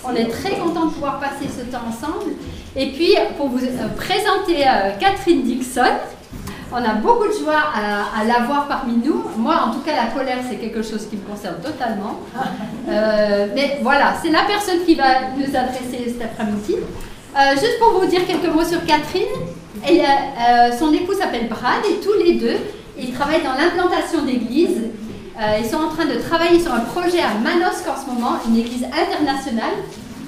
On est très content de pouvoir passer ce temps ensemble. Et puis, pour vous présenter Catherine Dixon, on a beaucoup de joie à l'avoir parmi nous. Moi, en tout cas, la colère, c'est quelque chose qui me concerne totalement. Mais voilà, c'est la personne qui va nous adresser cet après-midi. Juste pour vous dire quelques mots sur Catherine, son époux s'appelle Brad et tous les deux, ils travaillent dans l'implantation d'églises. Ils sont en train de travailler sur un projet à Manosque en ce moment, une église internationale.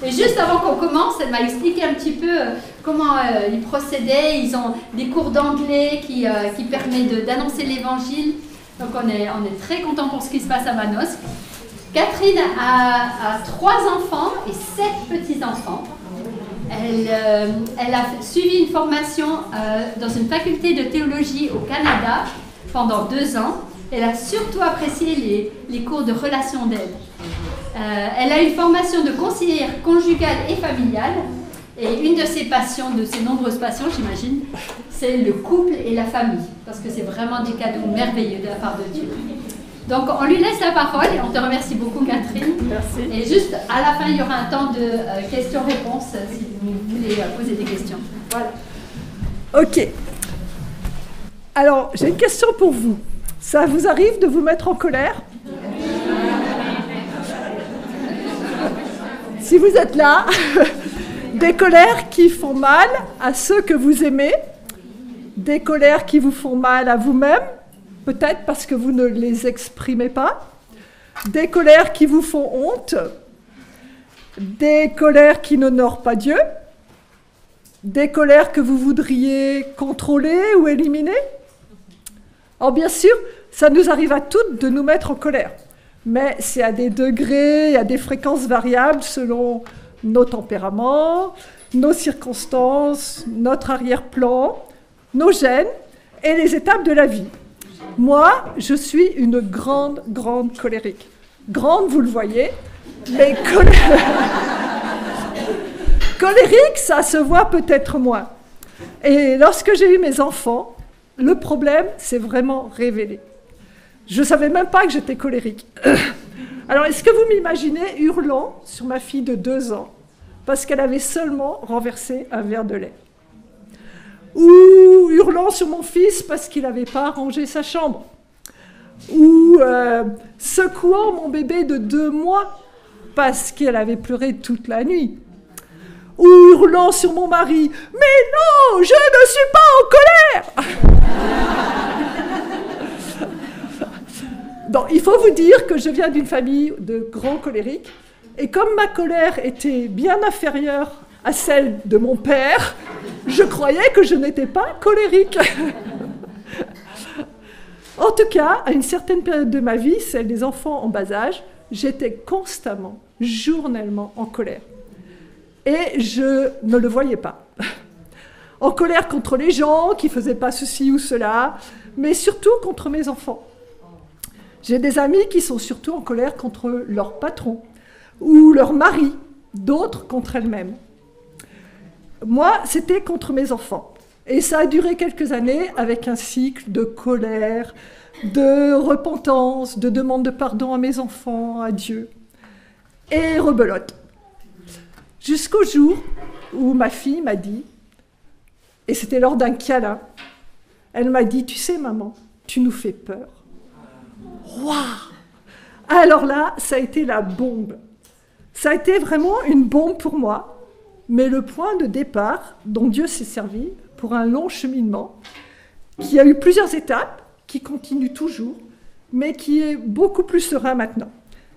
Et juste avant qu'on commence, elle m'a expliqué un petit peu comment ils procédaient. Ils ont des cours d'anglais qui permettent d'annoncer l'évangile. Donc on est très contents pour ce qui se passe à Manosque. Catherine a 3 enfants et 7 petits-enfants. Elle a suivi une formation dans une faculté de théologie au Canada pendant 2 ans. Elle a surtout apprécié les cours de relations d'aide. Elle a une formation de conseillère conjugale et familiale. Et une de ses passions, de ses nombreuses passions, j'imagine, c'est le couple et la famille. Parce que c'est vraiment des cadeaux merveilleux de la part de Dieu. Donc, on lui laisse la parole et on te remercie beaucoup, Catherine. Merci. Et juste à la fin, il y aura un temps de questions-réponses si vous voulez poser des questions. Voilà. Ok. Alors, j'ai une question pour vous. Ça vous arrive de vous mettre en colère? Si vous êtes là, des colères qui font mal à ceux que vous aimez, des colères qui vous font mal à vous-même, peut-être parce que vous ne les exprimez pas, des colères qui vous font honte, des colères qui n'honorent pas Dieu, des colères que vous voudriez contrôler ou éliminer. Alors bien sûr, ça nous arrive à toutes de nous mettre en colère, mais c'est à des degrés, à des fréquences variables selon nos tempéraments, nos circonstances, notre arrière-plan, nos gènes et les étapes de la vie. Moi, je suis une grande colérique. Grande, vous le voyez, mais colérique, ça se voit peut-être moins. Et lorsque j'ai eu mes enfants, le problème s'est vraiment révélé. Je ne savais même pas que j'étais colérique. Alors, est-ce que vous m'imaginez hurlant sur ma fille de 2 ans parce qu'elle avait seulement renversé un verre de lait? Ou hurlant sur mon fils parce qu'il n'avait pas rangé sa chambre? Ou secouant mon bébé de 2 mois parce qu'elle avait pleuré toute la nuit? Ou hurlant sur mon mari: « Mais non, je ne suis pas en colère !» Donc, il faut vous dire que je viens d'une famille de grands colériques, et comme ma colère était bien inférieure à celle de mon père, je croyais que je n'étais pas colérique. En tout cas, à une certaine période de ma vie, celle des enfants en bas âge, j'étais constamment, journellement en colère. Et je ne le voyais pas. En colère contre les gens qui ne faisaient pas ceci ou cela, mais surtout contre mes enfants. J'ai des amis qui sont surtout en colère contre leur patron ou leur mari, d'autres contre elles-mêmes. Moi, c'était contre mes enfants. Et ça a duré quelques années avec un cycle de colère, de repentance, de demande de pardon à mes enfants, à Dieu. Et rebelote. Jusqu'au jour où ma fille m'a dit, et c'était lors d'un câlin, elle m'a dit: « Tu sais, maman, tu nous fais peur. » Waouh! Alors là, ça a été la bombe. Ça a été vraiment une bombe pour moi, mais le point de départ dont Dieu s'est servi pour un long cheminement, qui a eu plusieurs étapes, qui continue toujours, mais qui est beaucoup plus serein maintenant.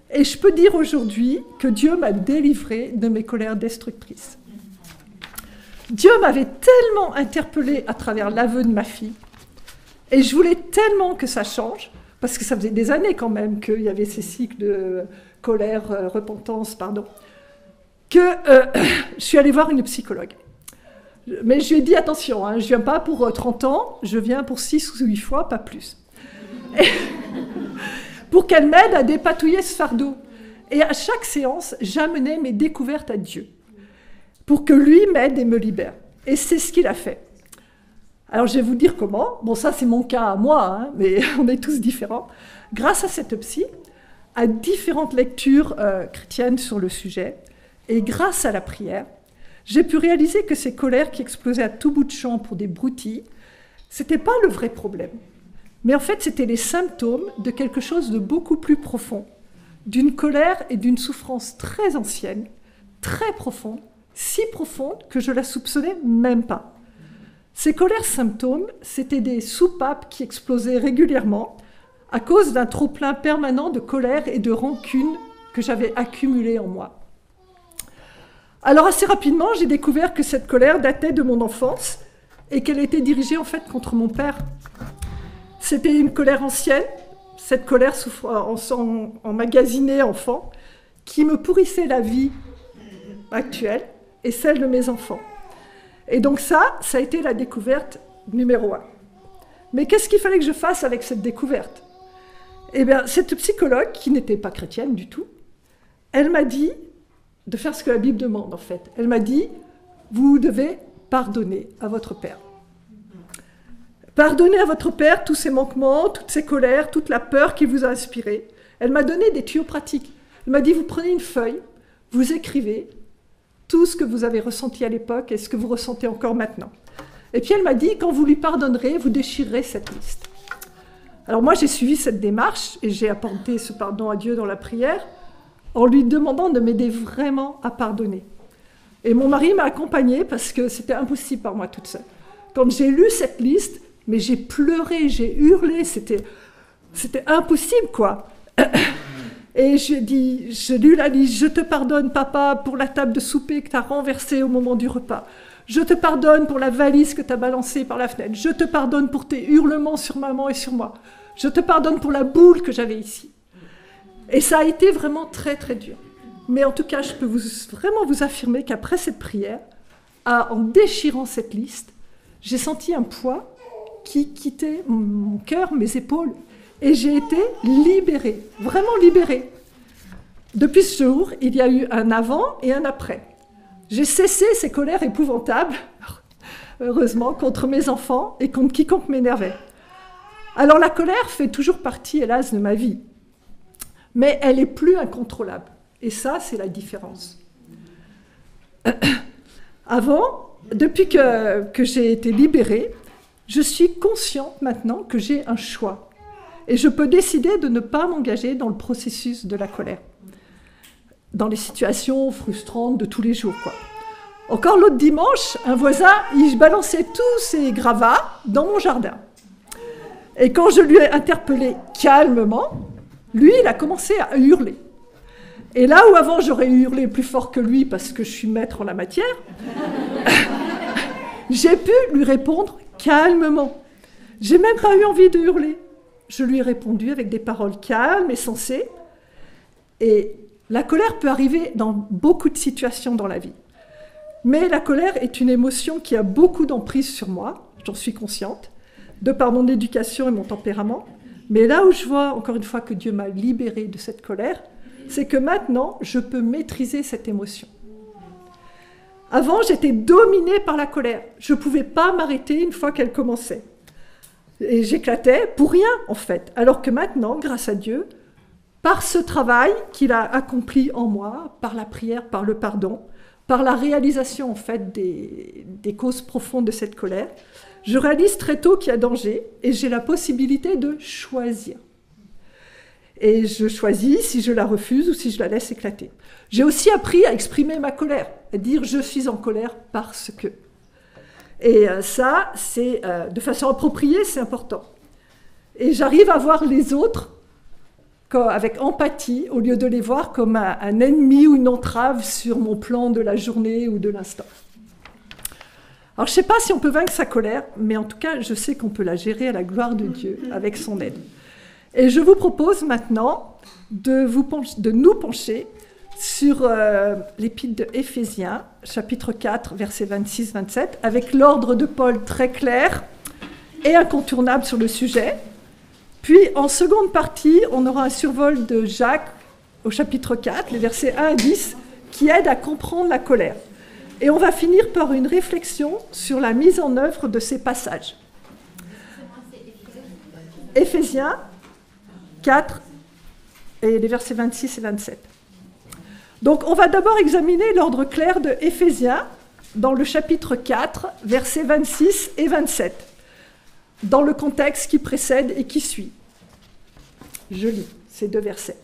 Et je peux dire aujourd'hui que Dieu m'a délivré de mes colères destructrices. Dieu m'avait tellement interpellée à travers l'aveu de ma fille, et je voulais tellement que ça change, parce que ça faisait des années quand même qu'il y avait ces cycles de colère, repentance, que je suis allée voir une psychologue. Mais je lui ai dit: attention, hein, je ne viens pas pour 30 ans, je viens pour 6 ou 8 fois, pas plus. Pour qu'elle m'aide à dépatouiller ce fardeau. Et à chaque séance, j'amenais mes découvertes à Dieu, pour que lui m'aide et me libère. Et c'est ce qu'il a fait. Alors je vais vous dire comment. Bon, ça c'est mon cas à moi, hein, mais on est tous différents. Grâce à cette psy, à différentes lectures chrétiennes sur le sujet, Et grâce à la prière, j'ai pu réaliser que ces colères qui explosaient à tout bout de champ pour des broutilles, ce n'était pas le vrai problème. Mais en fait, c'était les symptômes de quelque chose de beaucoup plus profond, d'une colère et d'une souffrance très ancienne, très profonde, si profonde que je la soupçonnais même pas. Ces colères symptômes, c'était des soupapes qui explosaient régulièrement à cause d'un trop-plein permanent de colère et de rancune que j'avais accumulé en moi. Alors assez rapidement, j'ai découvert que cette colère datait de mon enfance et qu'elle était dirigée en fait contre mon père. C'était une colère ancienne, cette colère emmagasinée enfant, qui me pourrissait la vie actuelle et celle de mes enfants. Et donc ça a été la découverte numéro 1. Mais qu'est-ce qu'il fallait que je fasse avec cette découverte ? Eh bien, cette psychologue, qui n'était pas chrétienne du tout, elle m'a dit de faire ce que la Bible demande, en fait. Elle m'a dit, vous devez pardonner à votre père. Pardonnez à votre père tous ses manquements, toutes ses colères, toute la peur qu'il vous a inspirée. Elle m'a donné des tuyaux pratiques. Elle m'a dit, vous prenez une feuille, vous écrivez tout ce que vous avez ressenti à l'époque et ce que vous ressentez encore maintenant. Et puis elle m'a dit, quand vous lui pardonnerez, vous déchirerez cette liste. Alors moi, j'ai suivi cette démarche et j'ai apporté ce pardon à Dieu dans la prière en lui demandant de m'aider vraiment à pardonner. Et mon mari m'a accompagnée parce que c'était impossible par moi toute seule. Quand j'ai lu cette liste, mais j'ai pleuré, j'ai hurlé, c'était impossible, quoi. Et j'ai lu la liste, je te pardonne, papa, pour la table de souper que tu as renversée au moment du repas. Je te pardonne pour la valise que tu as balancée par la fenêtre. Je te pardonne pour tes hurlements sur maman et sur moi. Je te pardonne pour la boule que j'avais ici. Et ça a été vraiment très, très dur. Mais en tout cas, je peux vraiment vous affirmer qu'après cette prière, en déchirant cette liste, j'ai senti un poids qui quittait mon cœur, mes épaules. Et j'ai été libérée, vraiment libérée. Depuis ce jour, il y a eu un avant et un après. J'ai cessé ces colères épouvantables, heureusement, contre mes enfants et contre quiconque m'énervait. Alors la colère fait toujours partie, hélas, de ma vie. Mais elle est plus incontrôlable. Et ça, c'est la différence. Avant, depuis que j'ai été libérée, je suis consciente maintenant que j'ai un choix. Et je peux décider de ne pas m'engager dans le processus de la colère. Dans les situations frustrantes de tous les jours, quoi. Encore l'autre dimanche, un voisin, il balançait tous ses gravats dans mon jardin. Et quand je lui ai interpellé calmement, lui, il a commencé à hurler. Et là où avant j'aurais hurlé plus fort que lui parce que je suis maître en la matière, j'ai pu lui répondre calmement. J'ai même pas eu envie de hurler. Je lui ai répondu avec des paroles calmes et sensées. Et la colère peut arriver dans beaucoup de situations dans la vie. Mais la colère est une émotion qui a beaucoup d'emprise sur moi, j'en suis consciente, de par mon éducation et mon tempérament. Mais là où je vois, encore une fois, que Dieu m'a libérée de cette colère, c'est que maintenant, je peux maîtriser cette émotion. Avant, j'étais dominée par la colère. Je ne pouvais pas m'arrêter une fois qu'elle commençait. Et j'éclatais pour rien, en fait. Alors que maintenant, grâce à Dieu, par ce travail qu'il a accompli en moi, par la prière, par le pardon, par la réalisation, en fait, des causes profondes de cette colère, je réalise très tôt qu'il y a danger et j'ai la possibilité de choisir. Et je choisis si je la refuse ou si je la laisse éclater. J'ai aussi appris à exprimer ma colère, à dire « je suis en colère parce que ». Et ça, c'est de façon appropriée, c'est important. Et j'arrive à voir les autres avec empathie, au lieu de les voir comme un ennemi ou une entrave sur mon plan de la journée ou de l'instant. Alors, je ne sais pas si on peut vaincre sa colère, mais en tout cas, je sais qu'on peut la gérer à la gloire de Dieu, avec son aide. Et je vous propose maintenant de nous pencher sur l'épître de Éphésiens, chapitre 4, versets 26-27, avec l'ordre de Paul très clair et incontournable sur le sujet. Puis, en seconde partie, on aura un survol de Jacques au chapitre 4, les versets 1 à 10, qui aide à comprendre la colère. Et on va finir par une réflexion sur la mise en œuvre de ces passages. Éphésiens 4, et les versets 26 et 27. Donc on va d'abord examiner l'ordre clair de Éphésiens dans le chapitre 4, versets 26 et 27, dans le contexte qui précède et qui suit. Je lis ces deux versets.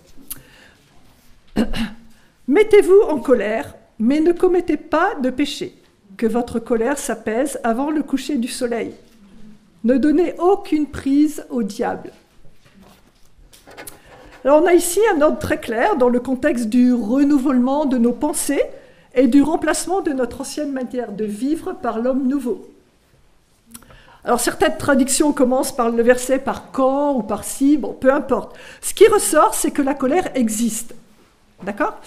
« Mettez-vous en colère, mais ne commettez pas de péché, que votre colère s'apaise avant le coucher du soleil. Ne donnez aucune prise au diable. » Alors on a ici un ordre très clair dans le contexte du renouvellement de nos pensées et du remplacement de notre ancienne manière de vivre par l'homme nouveau. Alors certaines traductions commencent par le verset par quand ou par si, bon, peu importe. Ce qui ressort, c'est que la colère existe. D'accord ?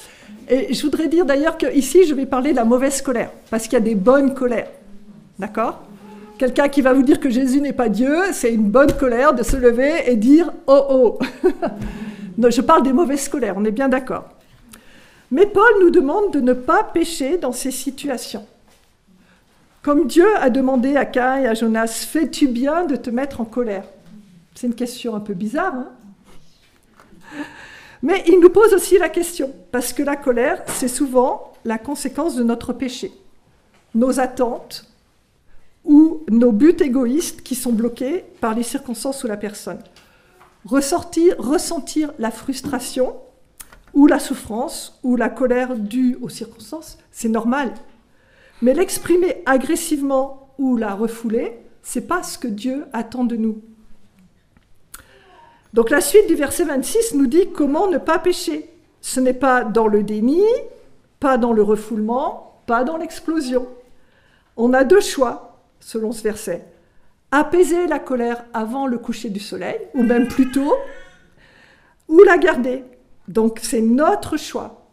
Et je voudrais dire d'ailleurs qu'ici, je vais parler de la mauvaise colère, parce qu'il y a des bonnes colères. D'accord ? Quelqu'un qui va vous dire que Jésus n'est pas Dieu, c'est une bonne colère de se lever et dire « oh oh ». Non, je parle des mauvaises colères, on est bien d'accord. Mais Paul nous demande de ne pas pécher dans ces situations. Comme Dieu a demandé à Caïn et à Jonas, « Fais-tu bien de te mettre en colère ?» C'est une question un peu bizarre, hein ? Mais il nous pose aussi la question, parce que la colère, c'est souvent la conséquence de notre péché. Nos attentes ou nos buts égoïstes qui sont bloqués par les circonstances ou la personne. Ressentir la frustration ou la souffrance ou la colère due aux circonstances, c'est normal. Mais l'exprimer agressivement ou la refouler, c'est pas ce que Dieu attend de nous. Donc la suite du verset 26 nous dit comment ne pas pécher. Ce n'est pas dans le déni, pas dans le refoulement, pas dans l'explosion. On a deux choix, selon ce verset. Apaiser la colère avant le coucher du soleil, ou même plus tôt, ou la garder. Donc c'est notre choix.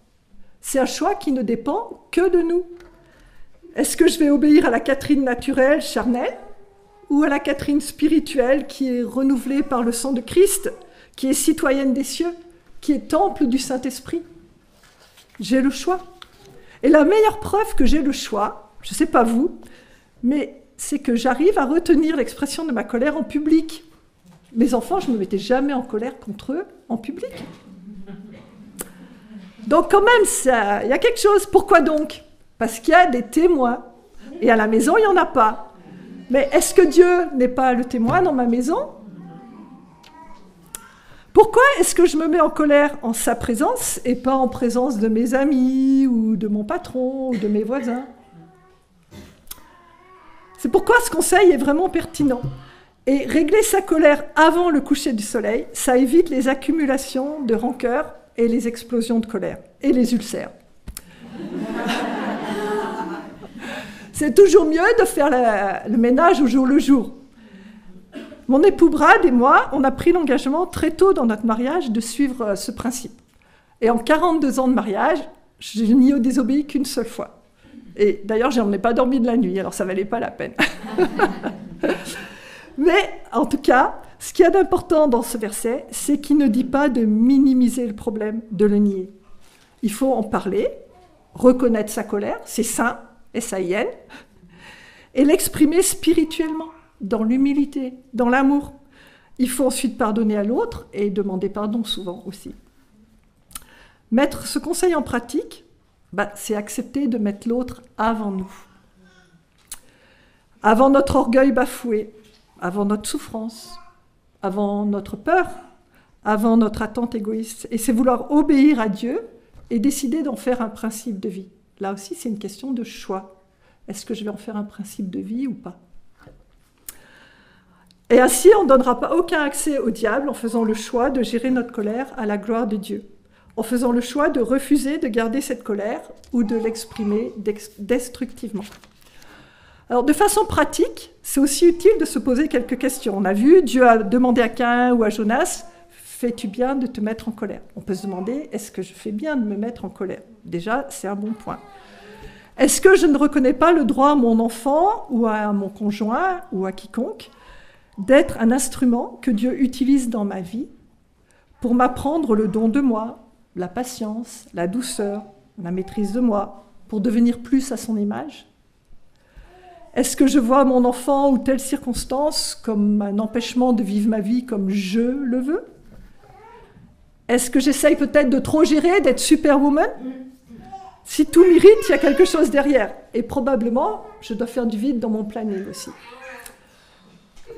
C'est un choix qui ne dépend que de nous. Est-ce que je vais obéir à la Catherine naturelle, charnelle, ou à la Catherine spirituelle qui est renouvelée par le sang de Christ, qui est citoyenne des cieux, qui est temple du Saint-Esprit? J'ai le choix. Et la meilleure preuve que j'ai le choix, je ne sais pas vous, mais c'est que j'arrive à retenir l'expression de ma colère en public. Mes enfants, je ne me mettais jamais en colère contre eux en public. Donc quand même, il y a quelque chose. Pourquoi donc? Parce qu'il y a des témoins. Et à la maison, il n'y en a pas. Mais est-ce que Dieu n'est pas le témoin dans ma maison? Pourquoi est-ce que je me mets en colère en sa présence et pas en présence de mes amis ou de mon patron ou de mes voisins? C'est pourquoi ce conseil est vraiment pertinent. Et régler sa colère avant le coucher du soleil, ça évite les accumulations de rancœur et les explosions de colère et les ulcères. C'est toujours mieux de faire le ménage au jour le jour. Mon époux Brad et moi, on a pris l'engagement très tôt dans notre mariage de suivre ce principe. Et en 42 ans de mariage, je n'y ai désobéi qu'une seule fois. Et d'ailleurs, je n'en ai pas dormi de la nuit, alors ça ne valait pas la peine. Mais en tout cas, ce qu'il y a d'important dans ce verset, c'est qu'il ne dit pas de minimiser le problème, de le nier. Il faut en parler, reconnaître sa colère, c'est sain, S-A-I-N, et l'exprimer spirituellement, dans l'humilité, dans l'amour. Il faut ensuite pardonner à l'autre et demander pardon souvent aussi. Mettre ce conseil en pratique, c'est accepter de mettre l'autre avant nous. Avant notre orgueil bafoué, avant notre souffrance, avant notre peur, avant notre attente égoïste. Et c'est vouloir obéir à Dieu et décider d'en faire un principe de vie. Là aussi, c'est une question de choix. Est-ce que je vais en faire un principe de vie ou pas? Et ainsi, on ne donnera pas aucun accès au diable en faisant le choix de gérer notre colère à la gloire de Dieu, en faisant le choix de refuser de garder cette colère ou de l'exprimer destructivement. Alors, de façon pratique, c'est aussi utile de se poser quelques questions. On a vu, Dieu a demandé à Caïn ou à Jonas, « Fais-tu bien de te mettre en colère ?» On peut se demander, est-ce que je fais bien de me mettre en colère? Déjà, c'est un bon point. Est-ce que je ne reconnais pas le droit à mon enfant ou à mon conjoint ou à quiconque d'être un instrument que Dieu utilise dans ma vie pour m'apprendre le don de moi, la patience, la douceur, la maîtrise de moi, pour devenir plus à son image? Est-ce que je vois mon enfant ou telle circonstance comme un empêchement de vivre ma vie comme je le veux? Est-ce que j'essaye peut-être de trop gérer, d'être superwoman? Si tout m'irrite, il y a quelque chose derrière. Et probablement, je dois faire du vide dans mon planning aussi.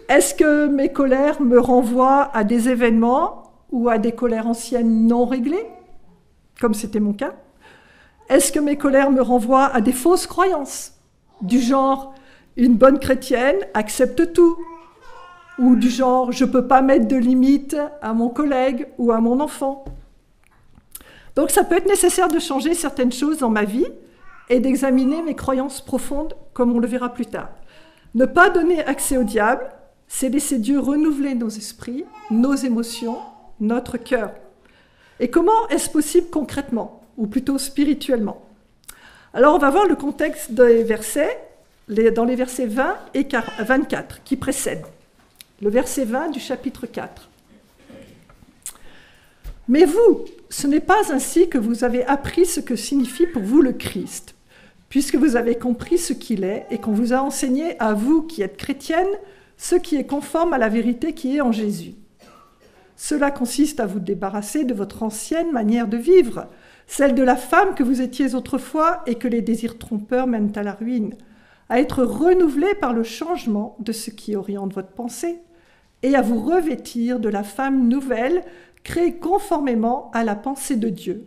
Est-ce que mes colères me renvoient à des événements ou à des colères anciennes non réglées, comme c'était mon cas? Est-ce que mes colères me renvoient à des fausses croyances, du genre « une bonne chrétienne accepte tout » ou du genre « je ne peux pas mettre de limite à mon collègue ou à mon enfant ». Donc ça peut être nécessaire de changer certaines choses dans ma vie et d'examiner mes croyances profondes, comme on le verra plus tard. Ne pas donner accès au diable, c'est laisser Dieu renouveler nos esprits, nos émotions, notre cœur. Et comment est-ce possible concrètement, ou plutôt spirituellement? Alors on va voir le contexte des versets, dans les versets 20 et 24 qui précèdent. Le verset 20 du chapitre 4. « Mais vous, ce n'est pas ainsi que vous avez appris ce que signifie pour vous le Christ, puisque vous avez compris ce qu'il est et qu'on vous a enseigné à vous qui êtes chrétiennes ce qui est conforme à la vérité qui est en Jésus. Cela consiste à vous débarrasser de votre ancienne manière de vivre, celle de la femme que vous étiez autrefois et que les désirs trompeurs mènent à la ruine, à être renouvelé par le changement de ce qui oriente votre pensée, et à vous revêtir de la femme nouvelle créée conformément à la pensée de Dieu,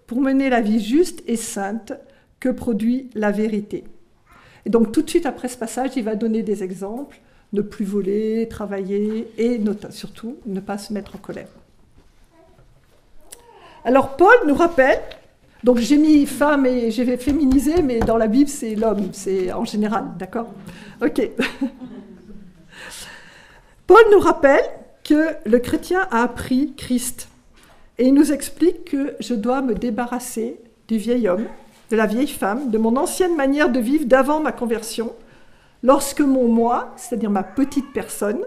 pour mener la vie juste et sainte que produit la vérité. » Et donc tout de suite après ce passage, il va donner des exemples: ne plus voler, travailler et surtout ne pas se mettre en colère. Alors Paul nous rappelle, donc j'ai mis femme et j'ai féminisé, mais dans la Bible c'est l'homme, c'est en général, d'accord? Ok. Paul nous rappelle que le chrétien a appris Christ et il nous explique que je dois me débarrasser du vieil homme, de la vieille femme, de mon ancienne manière de vivre d'avant ma conversion, lorsque mon moi, c'est-à-dire ma petite personne,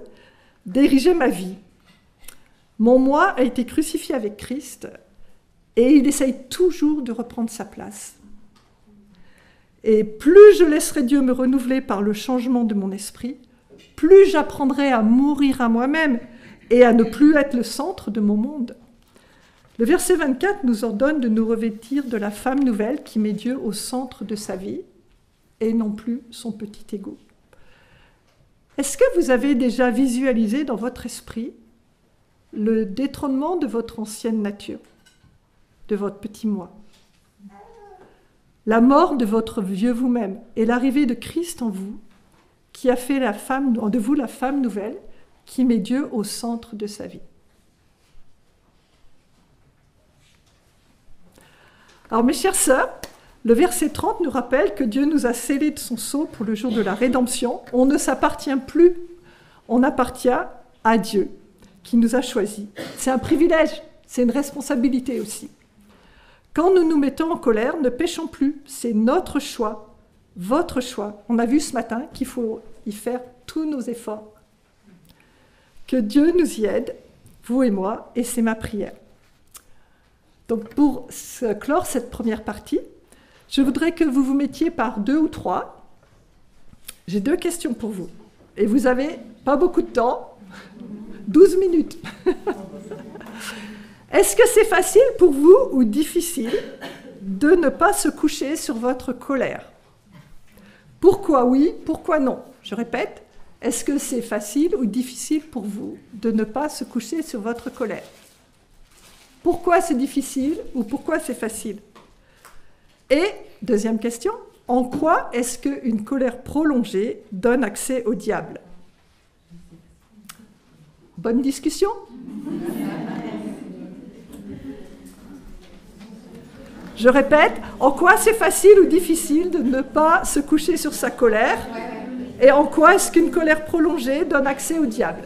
dirigeait ma vie. Mon moi a été crucifié avec Christ et il essaye toujours de reprendre sa place. Et plus je laisserai Dieu me renouveler par le changement de mon esprit, plus j'apprendrai à mourir à moi-même et à ne plus être le centre de mon monde. Le verset 24 nous ordonne de nous revêtir de la femme nouvelle qui met Dieu au centre de sa vie et non plus son petit ego. Est-ce que vous avez déjà visualisé dans votre esprit le détrônement de votre ancienne nature, de votre petit moi, la mort de votre vieux vous-même et l'arrivée de Christ en vous, qui a fait de vous la femme nouvelle qui met Dieu au centre de sa vie? Alors mes chères sœurs, le verset 30 nous rappelle que Dieu nous a scellés de son sceau pour le jour de la rédemption. On ne s'appartient plus, on appartient à Dieu qui nous a choisis. C'est un privilège, c'est une responsabilité aussi. Quand nous nous mettons en colère, ne péchons plus, c'est notre choix, votre choix. On a vu ce matin qu'il faut y faire tous nos efforts. Que Dieu nous y aide, vous et moi, et c'est ma prière. Donc pour clore cette première partie, je voudrais que vous vous mettiez par 2 ou 3. J'ai 2 questions pour vous. Et vous n'avez pas beaucoup de temps, 12 minutes. Est-ce que c'est facile pour vous ou difficile de ne pas se coucher sur votre colère? Pourquoi oui, pourquoi non? Je répète, est-ce que c'est facile ou difficile pour vous de ne pas se coucher sur votre colère? Pourquoi c'est difficile ou pourquoi c'est facile? Et, deuxième question, en quoi est-ce qu'une colère prolongée donne accès au diable? Bonne discussion? Je répète, en quoi c'est facile ou difficile de ne pas se coucher sur sa colère? Et en quoi est-ce qu'une colère prolongée donne accès au diable?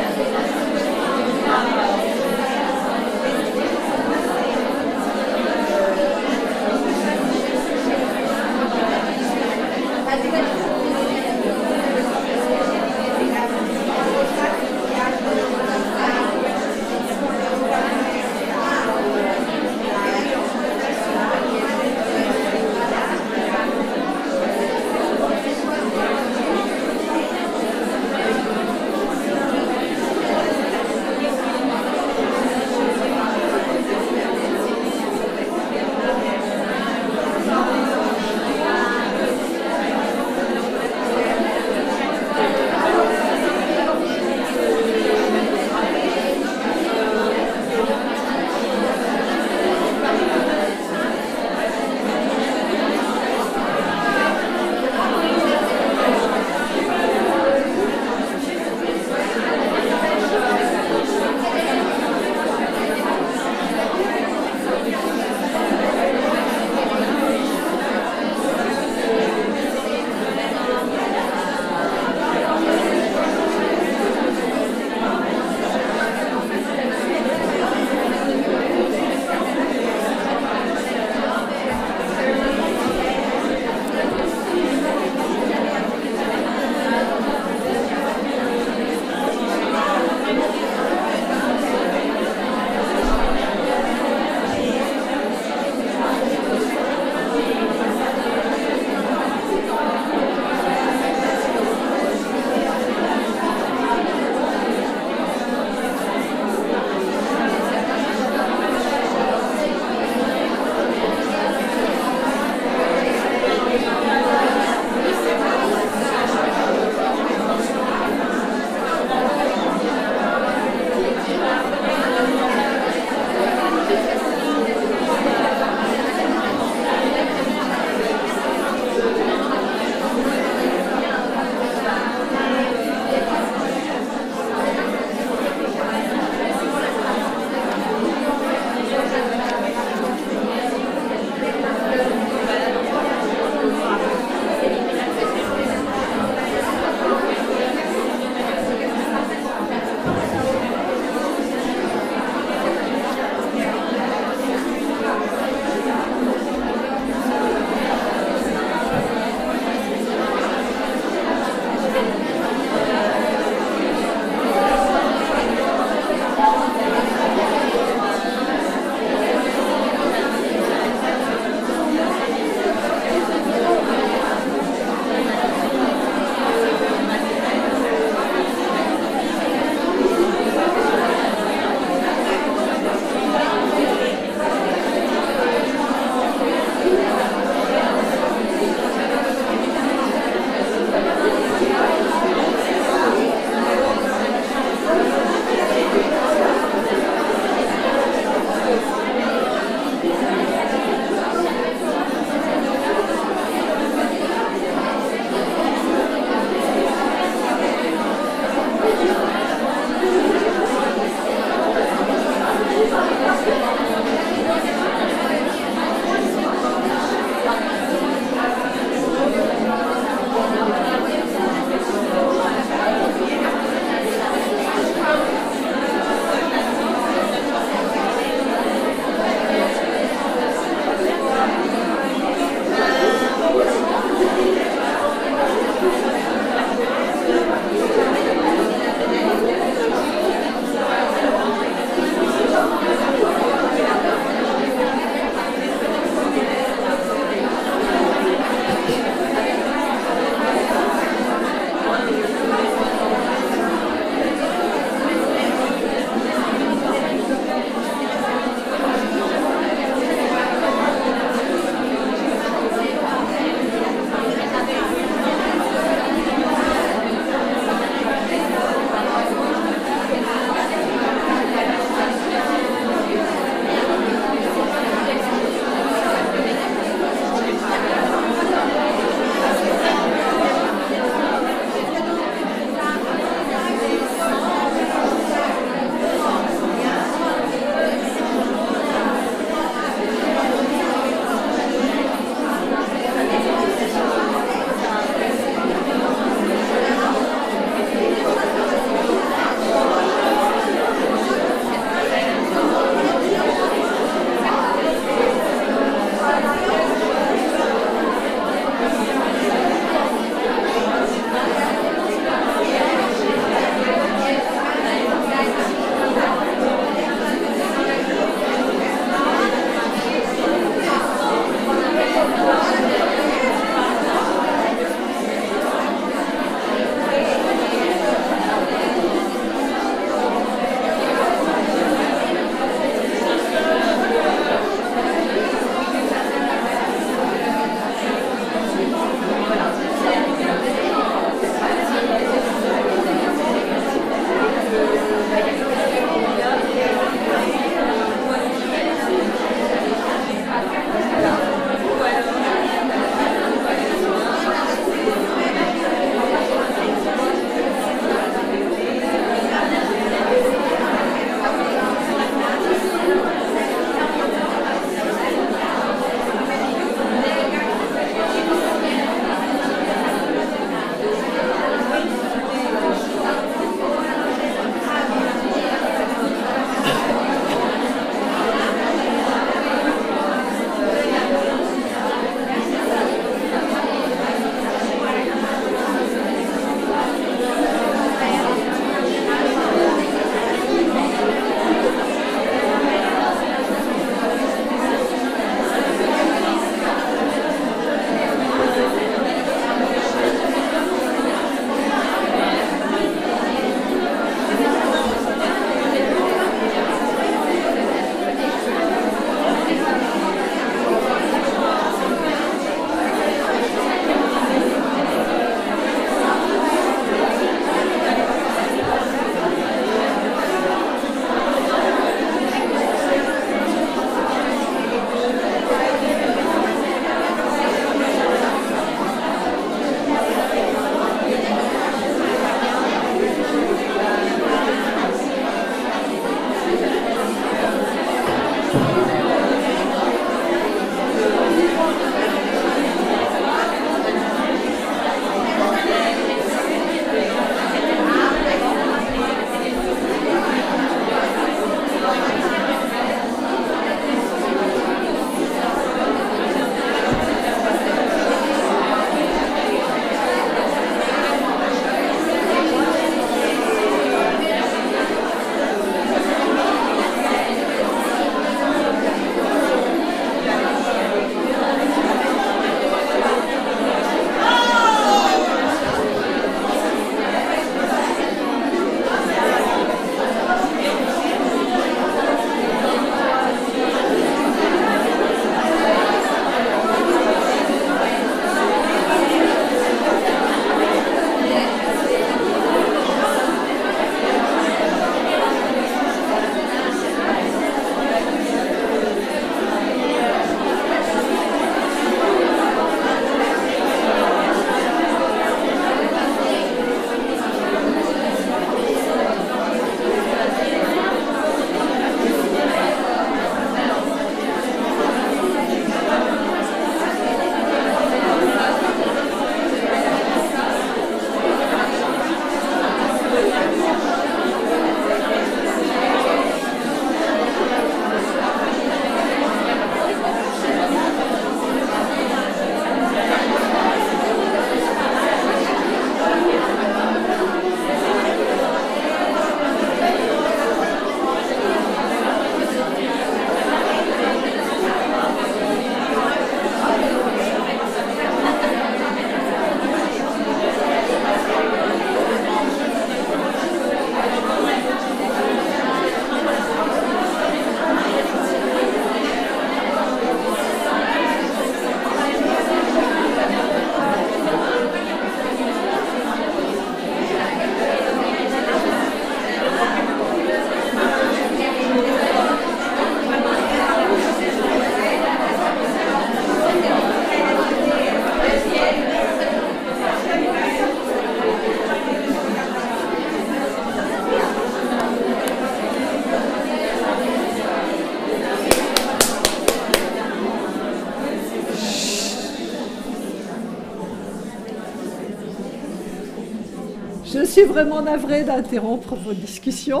suis vraiment navrée d'interrompre vos discussions.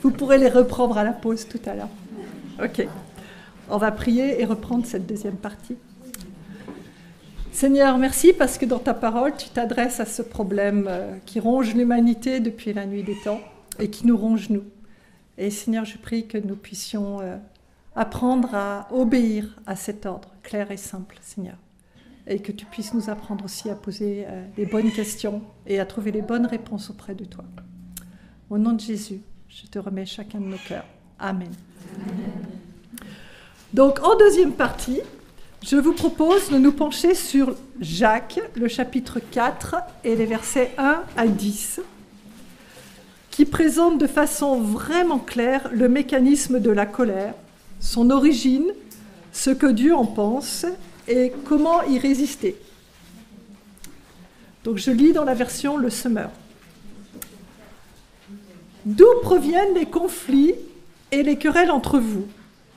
Vous pourrez les reprendre à la pause tout à l'heure. Ok. On va prier et reprendre cette deuxième partie. Seigneur, merci parce que dans ta parole, tu t'adresses à ce problème qui ronge l'humanité depuis la nuit des temps et qui nous ronge nous. Et Seigneur, je prie que nous puissions apprendre à obéir à cet ordre clair et simple, Seigneur. Et que tu puisses nous apprendre aussi à poser les bonnes questions et à trouver les bonnes réponses auprès de toi. Au nom de Jésus, je te remets chacun de nos cœurs. Amen. Donc, en deuxième partie, je vous propose de nous pencher sur Jacques, le chapitre 4 et les versets 1 à 10, qui présentent de façon vraiment claire le mécanisme de la colère, son origine, ce que Dieu en pense et comment y résister. Donc je lis dans la version Le Semeur. D'où proviennent les conflits et les querelles entre vous?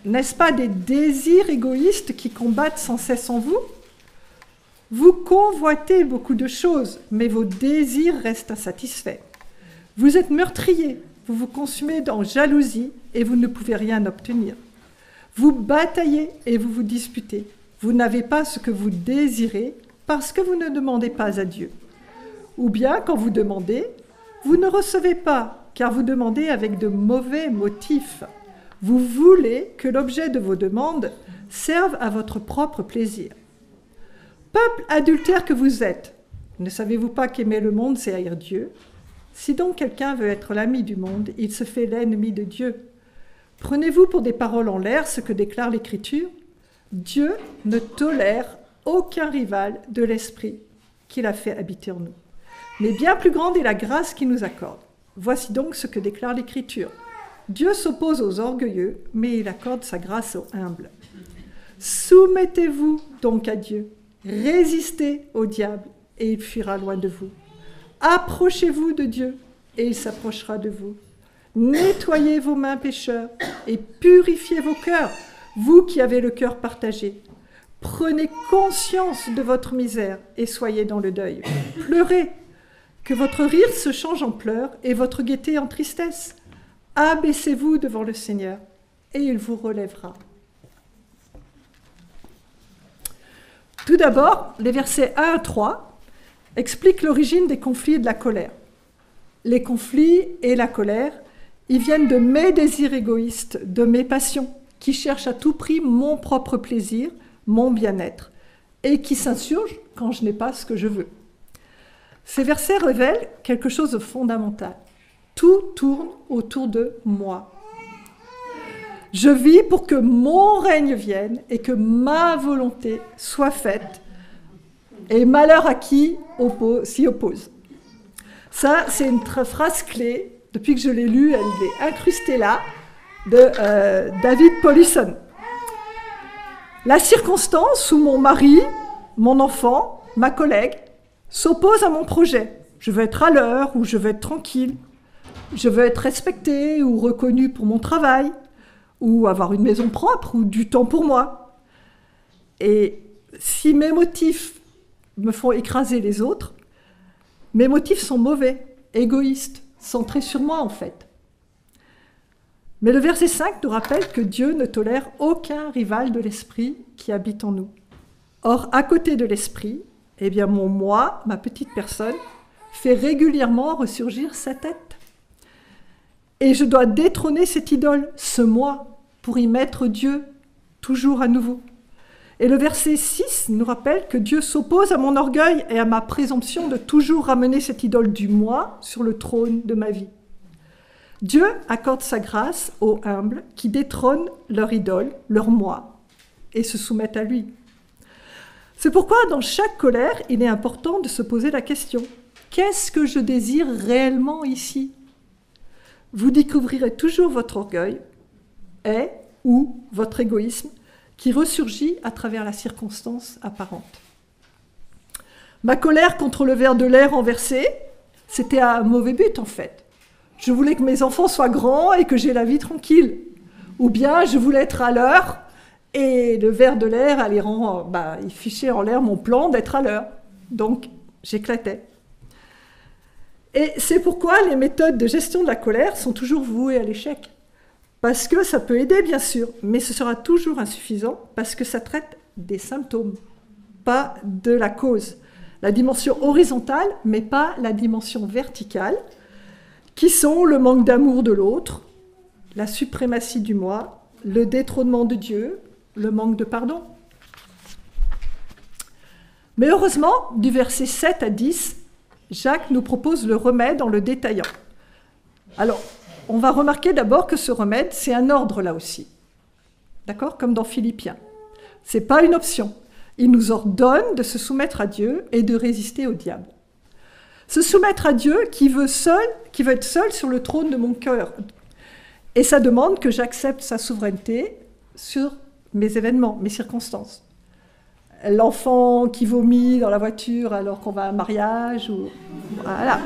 N'est-ce pas des désirs égoïstes qui combattent sans cesse en vous? Vous convoitez beaucoup de choses, mais vos désirs restent insatisfaits. Vous êtes meurtriers, vous vous consumez en jalousie et vous ne pouvez rien obtenir. Vous bataillez et vous vous disputez. Vous n'avez pas ce que vous désirez parce que vous ne demandez pas à Dieu. Ou bien, quand vous demandez, vous ne recevez pas, car vous demandez avec de mauvais motifs. Vous voulez que l'objet de vos demandes serve à votre propre plaisir. Peuple adultère que vous êtes, ne savez-vous pas qu'aimer le monde, c'est haïr Dieu? Si donc quelqu'un veut être l'ami du monde, il se fait l'ennemi de Dieu. Prenez-vous pour des paroles en l'air ce que déclare l'Écriture? Dieu ne tolère aucun rival de l'Esprit qu'il a fait habiter en nous. Mais bien plus grande est la grâce qu'il nous accorde. Voici donc ce que déclare l'Écriture. Dieu s'oppose aux orgueilleux, mais il accorde sa grâce aux humbles. Soumettez-vous donc à Dieu, résistez au diable, et il fuira loin de vous. Approchez-vous de Dieu, et il s'approchera de vous. Nettoyez vos mains pécheurs, et purifiez vos cœurs, vous qui avez le cœur partagé. Prenez conscience de votre misère, et soyez dans le deuil. Pleurez, que votre rire se change en pleurs, et votre gaieté en tristesse. Abaissez-vous devant le Seigneur, et il vous relèvera. Tout d'abord, les versets 1 à 3 expliquent l'origine des conflits et de la colère. Les conflits et la colère, ils viennent de mes désirs égoïstes, de mes passions, qui cherchent à tout prix mon propre plaisir, mon bien-être, et qui s'insurgent quand je n'ai pas ce que je veux. Ces versets révèlent quelque chose de fondamental. Tout tourne autour de moi. Je vis pour que mon règne vienne et que ma volonté soit faite. Et malheur à qui s'y oppose. Ça, c'est une phrase clé. Depuis que je l'ai lue, elle est incrustée là, de David Powlison. La circonstance où mon mari, mon enfant, ma collègue s'opposent à mon projet. Je veux être à l'heure ou je veux être tranquille. Je veux être respectée ou reconnue pour mon travail, ou avoir une maison propre, ou du temps pour moi. Et si mes motifs me font écraser les autres, mes motifs sont mauvais, égoïstes, centrés sur moi en fait. Mais le verset 5 nous rappelle que Dieu ne tolère aucun rival de l'esprit qui habite en nous. Or, à côté de l'esprit, eh bien mon moi, ma petite personne, fait régulièrement ressurgir sa tête. Et je dois détrôner cette idole, ce moi, pour y mettre Dieu, toujours à nouveau. Et le verset 6 nous rappelle que Dieu s'oppose à mon orgueil et à ma présomption de toujours ramener cette idole du moi sur le trône de ma vie. Dieu accorde sa grâce aux humbles qui détrônent leur idole, leur moi, et se soumettent à lui. C'est pourquoi dans chaque colère, il est important de se poser la question « Qu'est-ce que je désire réellement ici ?» Vous découvrirez toujours votre orgueil ou votre égoïsme qui ressurgit à travers la circonstance apparente. Ma colère contre le ver de l'air renversé, c'était à un mauvais but en fait. Je voulais que mes enfants soient grands et que j'ai la vie tranquille. Ou bien je voulais être à l'heure et le ver de l'air, il fichait en l'air mon plan d'être à l'heure. Donc j'éclatais. Et c'est pourquoi les méthodes de gestion de la colère sont toujours vouées à l'échec. Parce que ça peut aider, bien sûr, mais ce sera toujours insuffisant parce que ça traite des symptômes, pas de la cause. La dimension horizontale, mais pas la dimension verticale, qui sont le manque d'amour de l'autre, la suprématie du moi, le détrônement de Dieu, le manque de pardon. Mais heureusement, du verset 7 à 10, Jacques nous propose le remède en le détaillant. Alors, on va remarquer d'abord que ce remède, c'est un ordre là aussi. D'accord ? Comme dans Philippiens. Ce n'est pas une option. Il nous ordonne de se soumettre à Dieu et de résister au diable. Se soumettre à Dieu qui veut être seul sur le trône de mon cœur. Et ça demande que j'accepte sa souveraineté sur mes événements, mes circonstances. L'enfant qui vomit dans la voiture alors qu'on va à un mariage, ou voilà.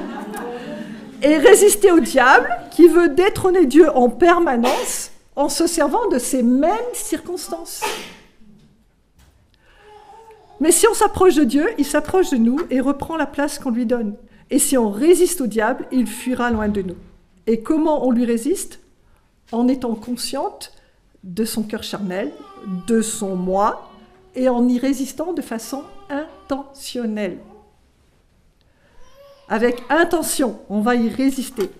Et résister au diable qui veut détrôner Dieu en permanence en se servant de ces mêmes circonstances. Mais si on s'approche de Dieu, il s'approche de nous et reprend la place qu'on lui donne. Et si on résiste au diable, il fuira loin de nous. Et comment on lui résiste ? En étant consciente de son cœur charnel, de son moi, et en y résistant de façon intentionnelle. Avec intention, on va y résister.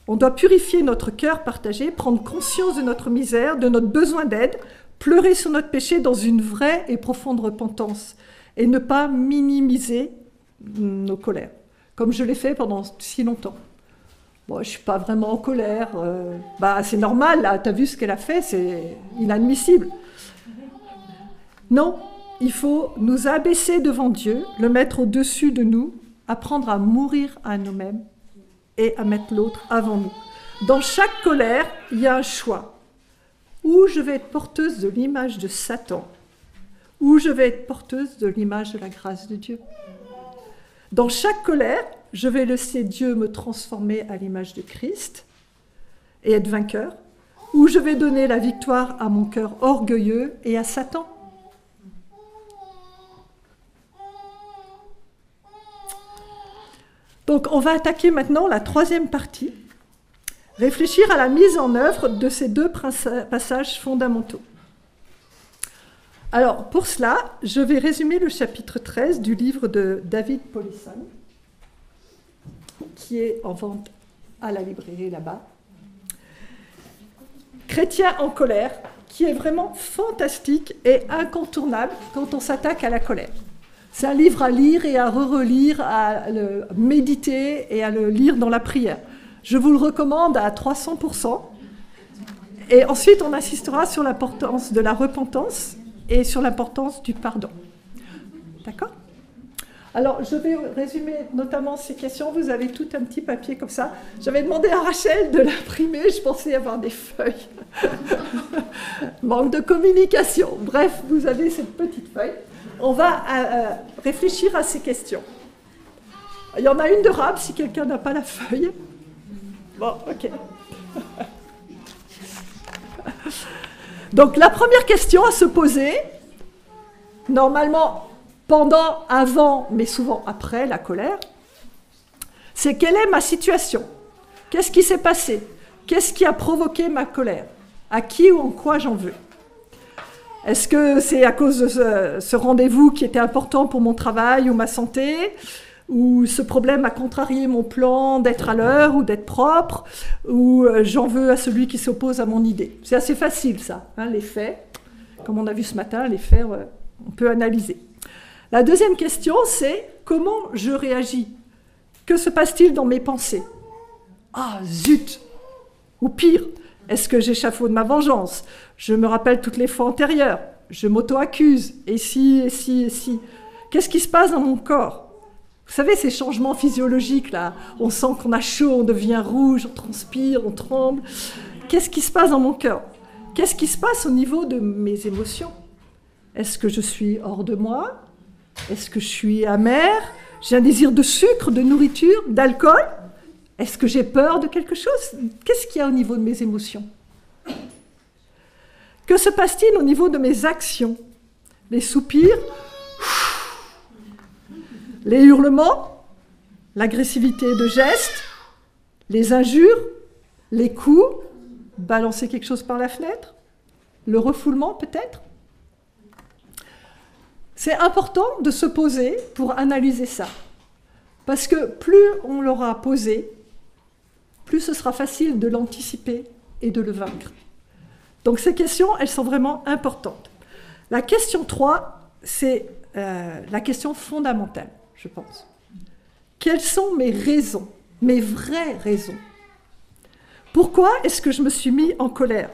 On doit purifier notre cœur partagé, prendre conscience de notre misère, de notre besoin d'aide, pleurer sur notre péché dans une vraie et profonde repentance, et ne pas minimiser nos colères, comme je l'ai fait pendant si longtemps. Bon, je ne suis pas vraiment en colère, c'est normal, là, tu as vu ce qu'elle a fait, c'est inadmissible. Non, il faut nous abaisser devant Dieu, le mettre au-dessus de nous, apprendre à mourir à nous-mêmes et à mettre l'autre avant nous. Dans chaque colère, il y a un choix. Ou je vais être porteuse de l'image de Satan, ou je vais être porteuse de l'image de la grâce de Dieu. Dans chaque colère, je vais laisser Dieu me transformer à l'image de Christ et être vainqueur, ou je vais donner la victoire à mon cœur orgueilleux et à Satan. Donc on va attaquer maintenant la troisième partie, réfléchir à la mise en œuvre de ces deux passages fondamentaux. Alors pour cela, je vais résumer le chapitre 13 du livre de David Powlison, qui est en vente à la librairie là-bas. Chrétien en colère, qui est vraiment fantastique et incontournable quand on s'attaque à la colère. C'est un livre à lire et à relire, à le méditer et à le lire dans la prière. Je vous le recommande à 300%. Et ensuite, on insistera sur l'importance de la repentance et sur l'importance du pardon. D'accord ? Alors, je vais résumer notamment ces questions. Vous avez tout un petit papier comme ça. J'avais demandé à Rachel de l'imprimer. Je pensais avoir des feuilles. Manque de communication. Bref, vous avez cette petite feuille. On va réfléchir à ces questions. Il y en a une de rab, si quelqu'un n'a pas la feuille. Bon, ok. Donc, la première question à se poser, normalement pendant, avant, mais souvent après la colère, c'est quelle est ma situation ? Qu'est-ce qui s'est passé ? Qu'est-ce qui a provoqué ma colère ? À qui ou en quoi j'en veux ? Est-ce que c'est à cause de ce rendez-vous qui était important pour mon travail ou ma santé ? Ou ce problème a contrarié mon plan d'être à l'heure ou d'être propre ? Ou j'en veux à celui qui s'oppose à mon idée ? C'est assez facile ça, hein, les faits. Comme on a vu ce matin, les faits, on peut analyser. La deuxième question, c'est comment je réagis ? Que se passe-t-il dans mes pensées ? Ah, zut ! Ou pire, est-ce que j'échafaude ma vengeance ? Je me rappelle toutes les fois antérieures. Je m'auto-accuse. Et si, et si, et si. Qu'est-ce qui se passe dans mon corps ? Vous savez, ces changements physiologiques, là, on sent qu'on a chaud, on devient rouge, on transpire, on tremble. Qu'est-ce qui se passe dans mon cœur ? Qu'est-ce qui se passe au niveau de mes émotions ? Est-ce que je suis hors de moi ? Est-ce que je suis amère ? J'ai un désir de sucre, de nourriture, d'alcool ? Est-ce que j'ai peur de quelque chose ? Qu'est-ce qu'il y a au niveau de mes émotions ? Que se passe-t-il au niveau de mes actions ? Les soupirs ? Les hurlements ? l'agressivité de gestes, les injures, les coups, balancer quelque chose par la fenêtre, le refoulement peut-être. C'est important de se poser pour analyser ça. Parce que plus on l'aura posé, plus ce sera facile de l'anticiper et de le vaincre. Donc ces questions, elles sont vraiment importantes. La question 3, c'est la question fondamentale, je pense. Quelles sont mes raisons, mes vraies raisons? Pourquoi est-ce que je me suis mis en colère?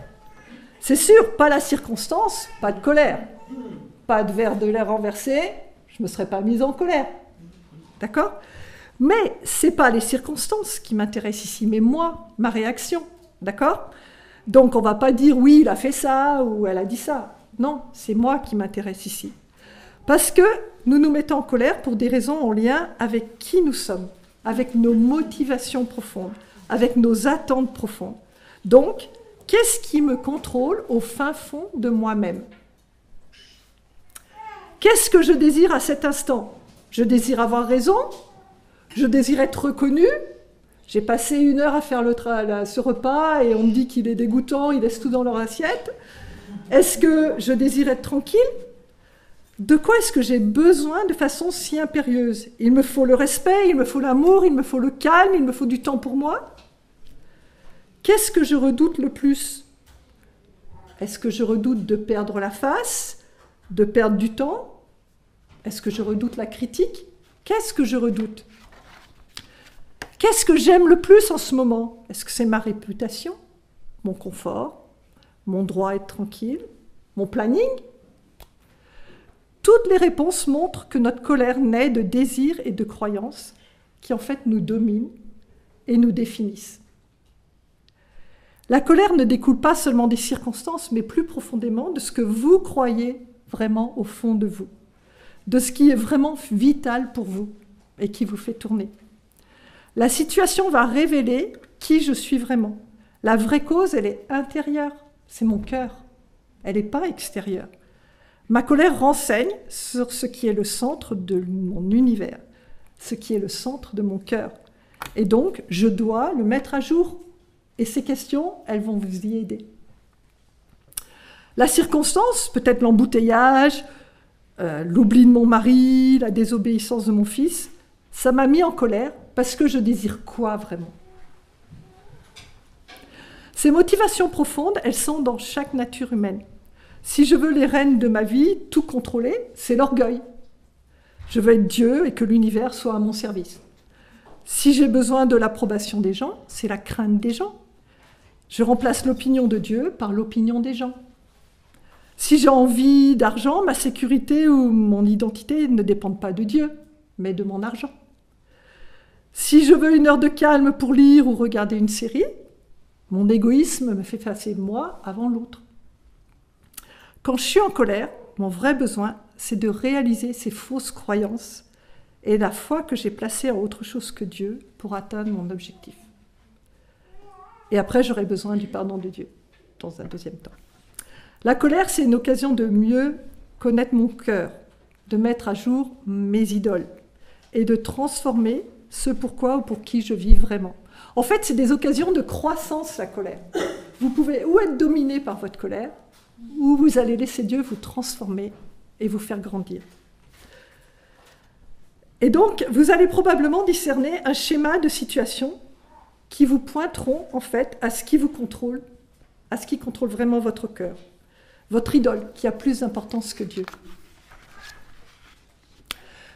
C'est sûr, pas la circonstance, pas de colère. Pas de verre de lait renversé, je ne me serais pas mise en colère. D'accord? Mais ce n'est pas les circonstances qui m'intéressent ici, mais moi, ma réaction. D'accord? Donc on ne va pas dire oui, il a fait ça ou elle a dit ça. Non, c'est moi qui m'intéresse ici. Parce que nous nous mettons en colère pour des raisons en lien avec qui nous sommes, avec nos motivations profondes, avec nos attentes profondes. Donc, qu'est-ce qui me contrôle au fin fond de moi-même? Qu'est-ce que je désire à cet instant? Je désire avoir raison? Je désire être reconnu? J'ai passé 1 heure à faire ce repas et on me dit qu'il est dégoûtant, il laisse tout dans leur assiette. Est-ce que je désire être tranquille? De quoi est-ce que j'ai besoin de façon si impérieuse? Il me faut le respect, il me faut l'amour, il me faut le calme, il me faut du temps pour moi. Qu'est-ce que je redoute le plus? Est-ce que je redoute de perdre la face? De perdre du temps? Est-ce que je redoute la critique? Qu'est-ce que je redoute? Qu'est-ce que j'aime le plus en ce moment? Est-ce que c'est ma réputation? Mon confort? Mon droit à être tranquille? Mon planning? Toutes les réponses montrent que notre colère naît de désirs et de croyances qui en fait nous dominent et nous définissent. La colère ne découle pas seulement des circonstances, mais plus profondément de ce que vous croyez vraiment au fond de vous, de ce qui est vraiment vital pour vous et qui vous fait tourner. La situation va révéler qui je suis vraiment. La vraie cause, elle est intérieure, c'est mon cœur, elle n'est pas extérieure. Ma colère renseigne sur ce qui est le centre de mon univers, ce qui est le centre de mon cœur. Et donc, je dois le mettre à jour. Et ces questions, elles vont vous y aider. La circonstance, peut-être l'embouteillage, l'oubli de mon mari, la désobéissance de mon fils, ça m'a mis en colère parce que je désire quoi vraiment? Ces motivations profondes, elles sont dans chaque nature humaine. Si je veux les rênes de ma vie, tout contrôler, c'est l'orgueil. Je veux être Dieu et que l'univers soit à mon service. Si j'ai besoin de l'approbation des gens, c'est la crainte des gens. Je remplace l'opinion de Dieu par l'opinion des gens. Si j'ai envie d'argent, ma sécurité ou mon identité ne dépendent pas de Dieu, mais de mon argent. Si je veux 1 heure de calme pour lire ou regarder une série, mon égoïsme me fait passer moi avant l'autre. Quand je suis en colère, mon vrai besoin, c'est de réaliser ces fausses croyances et la foi que j'ai placée en autre chose que Dieu pour atteindre mon objectif. Et après, j'aurai besoin du pardon de Dieu, dans un deuxième temps. La colère, c'est une occasion de mieux connaître mon cœur, de mettre à jour mes idoles et de transformer ce pourquoi ou pour qui je vis vraiment. En fait, c'est des occasions de croissance, la colère. Vous pouvez ou être dominé par votre colère, ou vous allez laisser Dieu vous transformer et vous faire grandir. Et donc, vous allez probablement discerner un schéma de situation qui vous pointeront en fait à ce qui vous contrôle, à ce qui contrôle vraiment votre cœur, votre idole qui a plus d'importance que Dieu.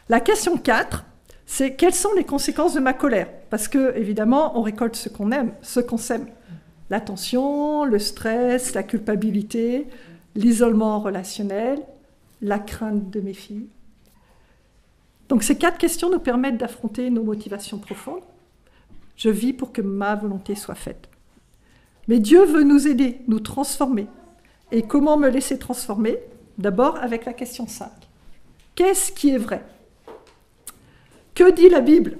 La question 4, c'est quelles sont les conséquences de ma colère? Parce que, évidemment, on récolte ce qu'on aime, ce qu'on sème. La tension, le stress, la culpabilité, l'isolement relationnel, la crainte de mes filles. Donc ces 4 questions nous permettent d'affronter nos motivations profondes. Je vis pour que ma volonté soit faite. Mais Dieu veut nous aider, nous transformer. Et comment me laisser transformer? D'abord avec la question 5. Qu'est-ce qui est vrai? Que dit la Bible?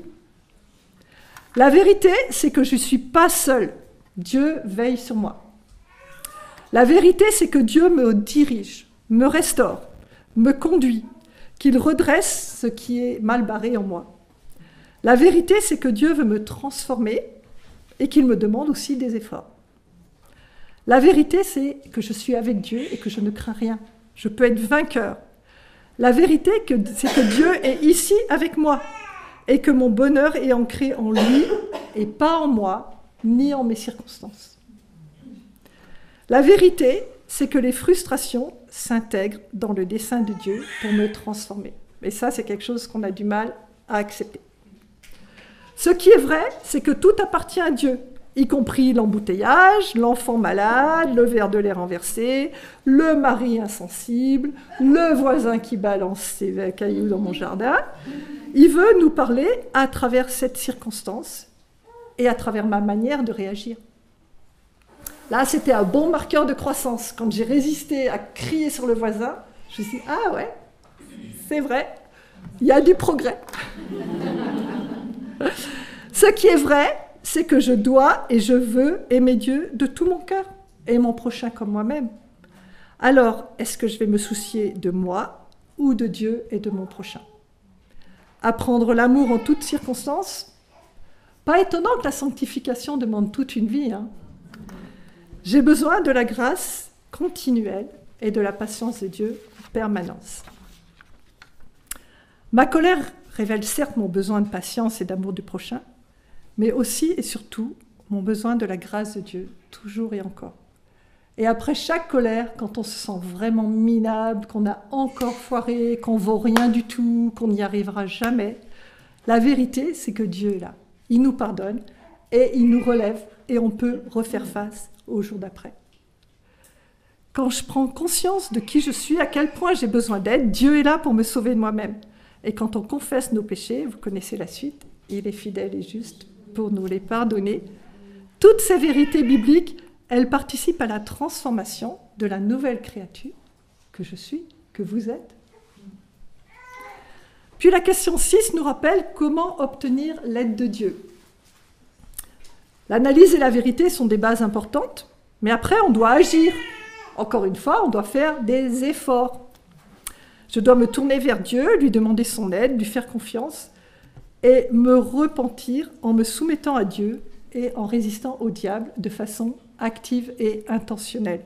La vérité, c'est que je ne suis pas seule. Dieu veille sur moi. La vérité, c'est que Dieu me dirige, me restaure, me conduit, qu'il redresse ce qui est mal barré en moi. La vérité, c'est que Dieu veut me transformer et qu'il me demande aussi des efforts. La vérité, c'est que je suis avec Dieu et que je ne crains rien. Je peux être vainqueur. La vérité, c'est que Dieu est ici avec moi et que mon bonheur est ancré en lui et pas en moi, ni en mes circonstances. La vérité, c'est que les frustrations s'intègrent dans le dessein de Dieu pour me transformer. Et ça, c'est quelque chose qu'on a du mal à accepter. Ce qui est vrai, c'est que tout appartient à Dieu, y compris l'embouteillage, l'enfant malade, le verre de lait renversé, le mari insensible, le voisin qui balance ses cailloux dans mon jardin. Il veut nous parler à travers cette circonstance et à travers ma manière de réagir. Là, c'était un bon marqueur de croissance. Quand j'ai résisté à crier sur le voisin, je me suis dit, ah ouais, c'est vrai, il y a du progrès. Ce qui est vrai, c'est que je dois et je veux aimer Dieu de tout mon cœur et mon prochain comme moi-même. Alors, est-ce que je vais me soucier de moi ou de Dieu et de mon prochain? Apprendre l'amour en toutes circonstances? Pas étonnant que la sanctification demande toute une vie, hein. J'ai besoin de la grâce continuelle et de la patience de Dieu en permanence. Ma colère révèle certes mon besoin de patience et d'amour du prochain, mais aussi et surtout mon besoin de la grâce de Dieu, toujours et encore. Et après chaque colère, quand on se sent vraiment minable, qu'on a encore foiré, qu'on vaut rien du tout, qu'on n'y arrivera jamais, la vérité, c'est que Dieu est là. Il nous pardonne et il nous relève et on peut refaire face au jour d'après. Quand je prends conscience de qui je suis, à quel point j'ai besoin d'aide, Dieu est là pour me sauver de moi-même. Et quand on confesse nos péchés, vous connaissez la suite, il est fidèle et juste pour nous les pardonner. Toutes ces vérités bibliques, elles participent à la transformation de la nouvelle créature que je suis, que vous êtes. Puis la question 6 nous rappelle comment obtenir l'aide de Dieu. L'analyse et la vérité sont des bases importantes, mais après on doit agir. Encore une fois, on doit faire des efforts. Je dois me tourner vers Dieu, lui demander son aide, lui faire confiance et me repentir en me soumettant à Dieu et en résistant au diable de façon active et intentionnelle.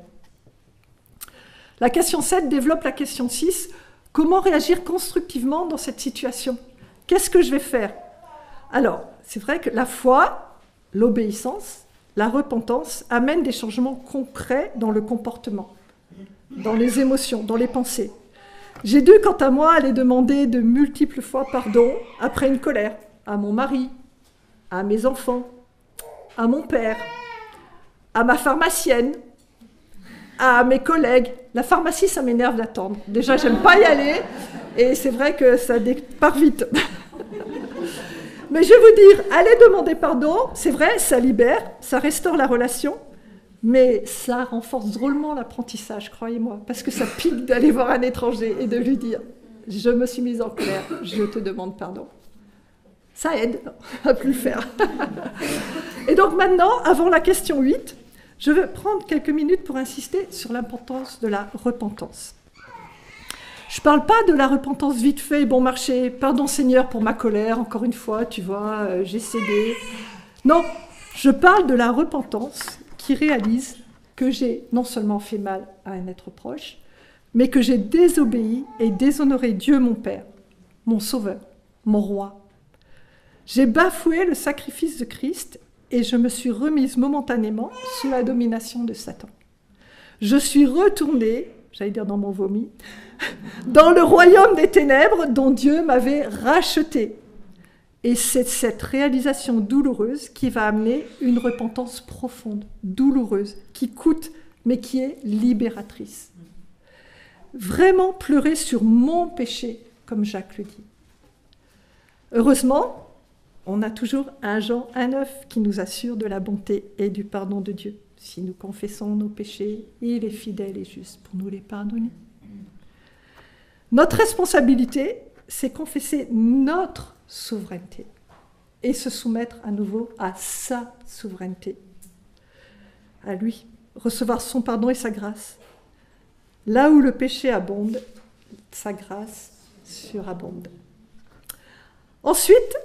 La question 7 développe la question 6. Comment réagir constructivement dans cette situation? Qu'est-ce que je vais faire? Alors, c'est vrai que la foi, l'obéissance, la repentance amènent des changements concrets dans le comportement, dans les émotions, dans les pensées. J'ai dû, quant à moi, aller demander de multiples fois pardon après une colère, à mon mari, à mes enfants, à mon père, à ma pharmacienne, à mes collègues. La pharmacie, ça m'énerve d'attendre. Déjà, j'aime pas y aller, et c'est vrai que ça part vite. Mais je vais vous dire, allez demander pardon, c'est vrai, ça libère, ça restaure la relation, mais ça renforce drôlement l'apprentissage, croyez-moi, parce que ça pique d'aller voir un étranger et de lui dire « Je me suis mise en colère, je te demande pardon ». Ça aide à plus le faire. Et donc maintenant, avant la question 8, je vais prendre quelques minutes pour insister sur l'importance de la repentance. Je ne parle pas de la repentance vite fait et bon marché. Pardon Seigneur pour ma colère, encore une fois, tu vois, j'ai cédé. Non, je parle de la repentance qui réalise que j'ai non seulement fait mal à un être proche, mais que j'ai désobéi et déshonoré Dieu mon Père, mon Sauveur, mon Roi. J'ai bafoué le sacrifice de Christ et je me suis remise momentanément sous la domination de Satan. Je suis retournée, j'allais dire dans mon vomi, dans le royaume des ténèbres dont Dieu m'avait racheté. Et c'est cette réalisation douloureuse qui va amener une repentance profonde, douloureuse, qui coûte, mais qui est libératrice. Vraiment pleurer sur mon péché, comme Jacques le dit. Heureusement, on a toujours un Jean 1,9 qui nous assure de la bonté et du pardon de Dieu. Si nous confessons nos péchés, il est fidèle et juste pour nous les pardonner. Notre responsabilité, c'est confesser notre souveraineté et se soumettre à nouveau à sa souveraineté, à lui, recevoir son pardon et sa grâce. Là où le péché abonde, sa grâce surabonde. Ensuite,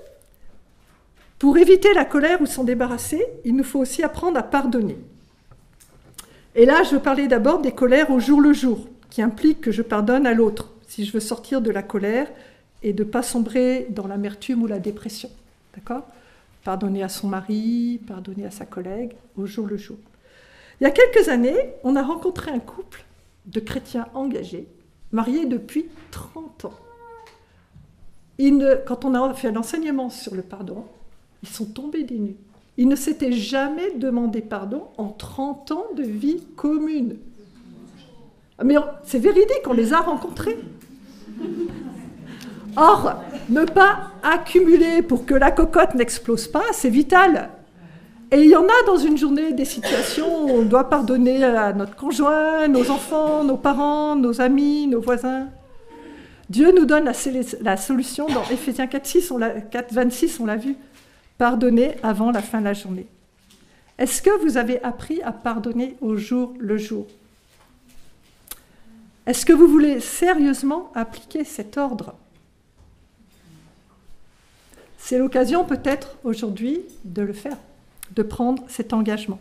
Pour éviter la colère ou s'en débarrasser, il nous faut aussi apprendre à pardonner. Et là, je veux parler d'abord des colères au jour le jour, qui impliquent que je pardonne à l'autre, si je veux sortir de la colère et de ne pas sombrer dans l'amertume ou la dépression. D'accord ? Pardonner à son mari, pardonner à sa collègue, au jour le jour. Il y a quelques années, on a rencontré un couple de chrétiens engagés, mariés depuis 30 ans. Quand on a fait l'enseignement sur le pardon, ils sont tombés des nues. Ils ne s'étaient jamais demandé pardon en 30 ans de vie commune. Mais c'est véridique, on les a rencontrés. Or, ne pas accumuler pour que la cocotte n'explose pas, c'est vital. Et il y en a dans une journée des situations où on doit pardonner à notre conjoint, nos enfants, nos parents, nos amis, nos voisins. Dieu nous donne la solution dans Éphésiens 4:26, on l'a vu. Pardonner avant la fin de la journée. Est-ce que vous avez appris à pardonner au jour le jour ? Est-ce que vous voulez sérieusement appliquer cet ordre ? C'est l'occasion peut-être aujourd'hui de le faire, de prendre cet engagement.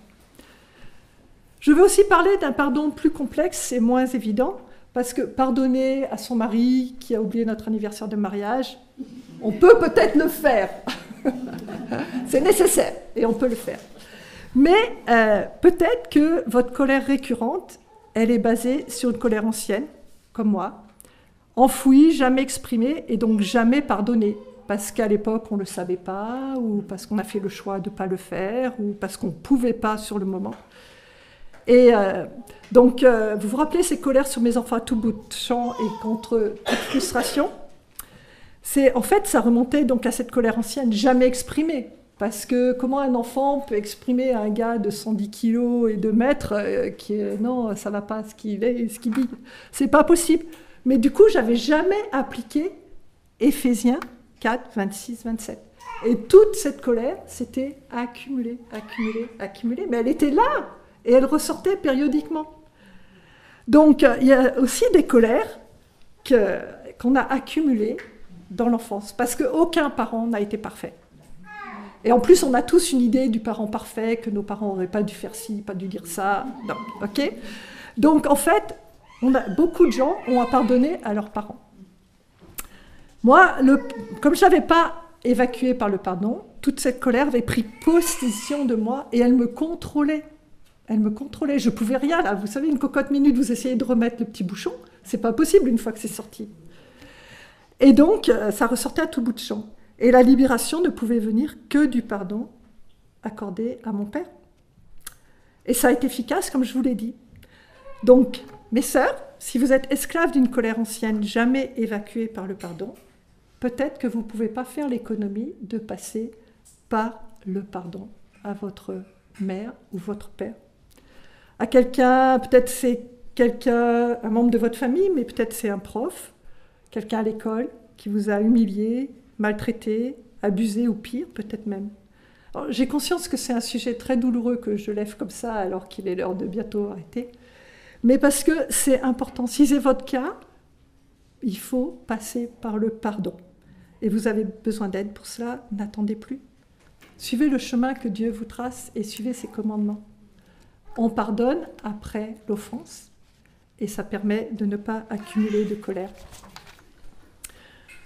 Je veux aussi parler d'un pardon plus complexe et moins évident, parce que pardonner à son mari qui a oublié notre anniversaire de mariage, on peut peut-être le faire. C'est nécessaire et on peut le faire. Mais peut-être que votre colère récurrente, elle est basée sur une colère ancienne, comme moi, enfouie, jamais exprimée et donc jamais pardonnée. Parce qu'à l'époque, on ne le savait pas, ou parce qu'on a fait le choix de ne pas le faire, ou parce qu'on ne pouvait pas sur le moment. Et donc, vous vous rappelez ces colères sur mes enfants à tout bout de champ et contre toute frustration ? En fait, ça remontait donc à cette colère ancienne, jamais exprimée. Parce que comment un enfant peut exprimer à un gars de 110 kilos et 2 mètres qui est non, ça ne va pas ce qu'il dit. C'est pas possible. Mais du coup, j'avais jamais appliqué Éphésiens 4, 26, 27. Et toute cette colère s'était accumulée. Mais elle était là et elle ressortait périodiquement. Donc, il y a aussi des colères qu'on a accumulées dans l'enfance, parce qu'aucun parent n'a été parfait. Et en plus, on a tous une idée du parent parfait, que nos parents n'auraient pas dû faire ci, pas dû dire ça. Non, ok ? Donc, en fait, beaucoup de gens ont à pardonner à leurs parents. Moi, comme je n'avais pas évacué par le pardon, toute cette colère avait pris possession de moi et elle me contrôlait. Elle me contrôlait. Je ne pouvais rien, là. Vous savez, une cocotte minute, vous essayez de remettre le petit bouchon. Ce n'est pas possible une fois que c'est sorti. Et donc, ça ressortait à tout bout de champ. Et la libération ne pouvait venir que du pardon accordé à mon père. Et ça a été efficace, comme je vous l'ai dit. Donc, mes sœurs, si vous êtes esclaves d'une colère ancienne jamais évacuée par le pardon, peut-être que vous ne pouvez pas faire l'économie de passer par le pardon à votre mère ou votre père. À quelqu'un, peut-être c'est un membre de votre famille, mais peut-être c'est un prof, quelqu'un à l'école qui vous a humilié, maltraité, abusé ou pire, peut-être même. Alors, j'ai conscience que c'est un sujet très douloureux que je lève comme ça alors qu'il est l'heure de bientôt arrêter. Mais parce que c'est important. Si c'est votre cas, il faut passer par le pardon. Et vous avez besoin d'aide pour cela, n'attendez plus. Suivez le chemin que Dieu vous trace et suivez ses commandements. On pardonne après l'offense et ça permet de ne pas accumuler de colère.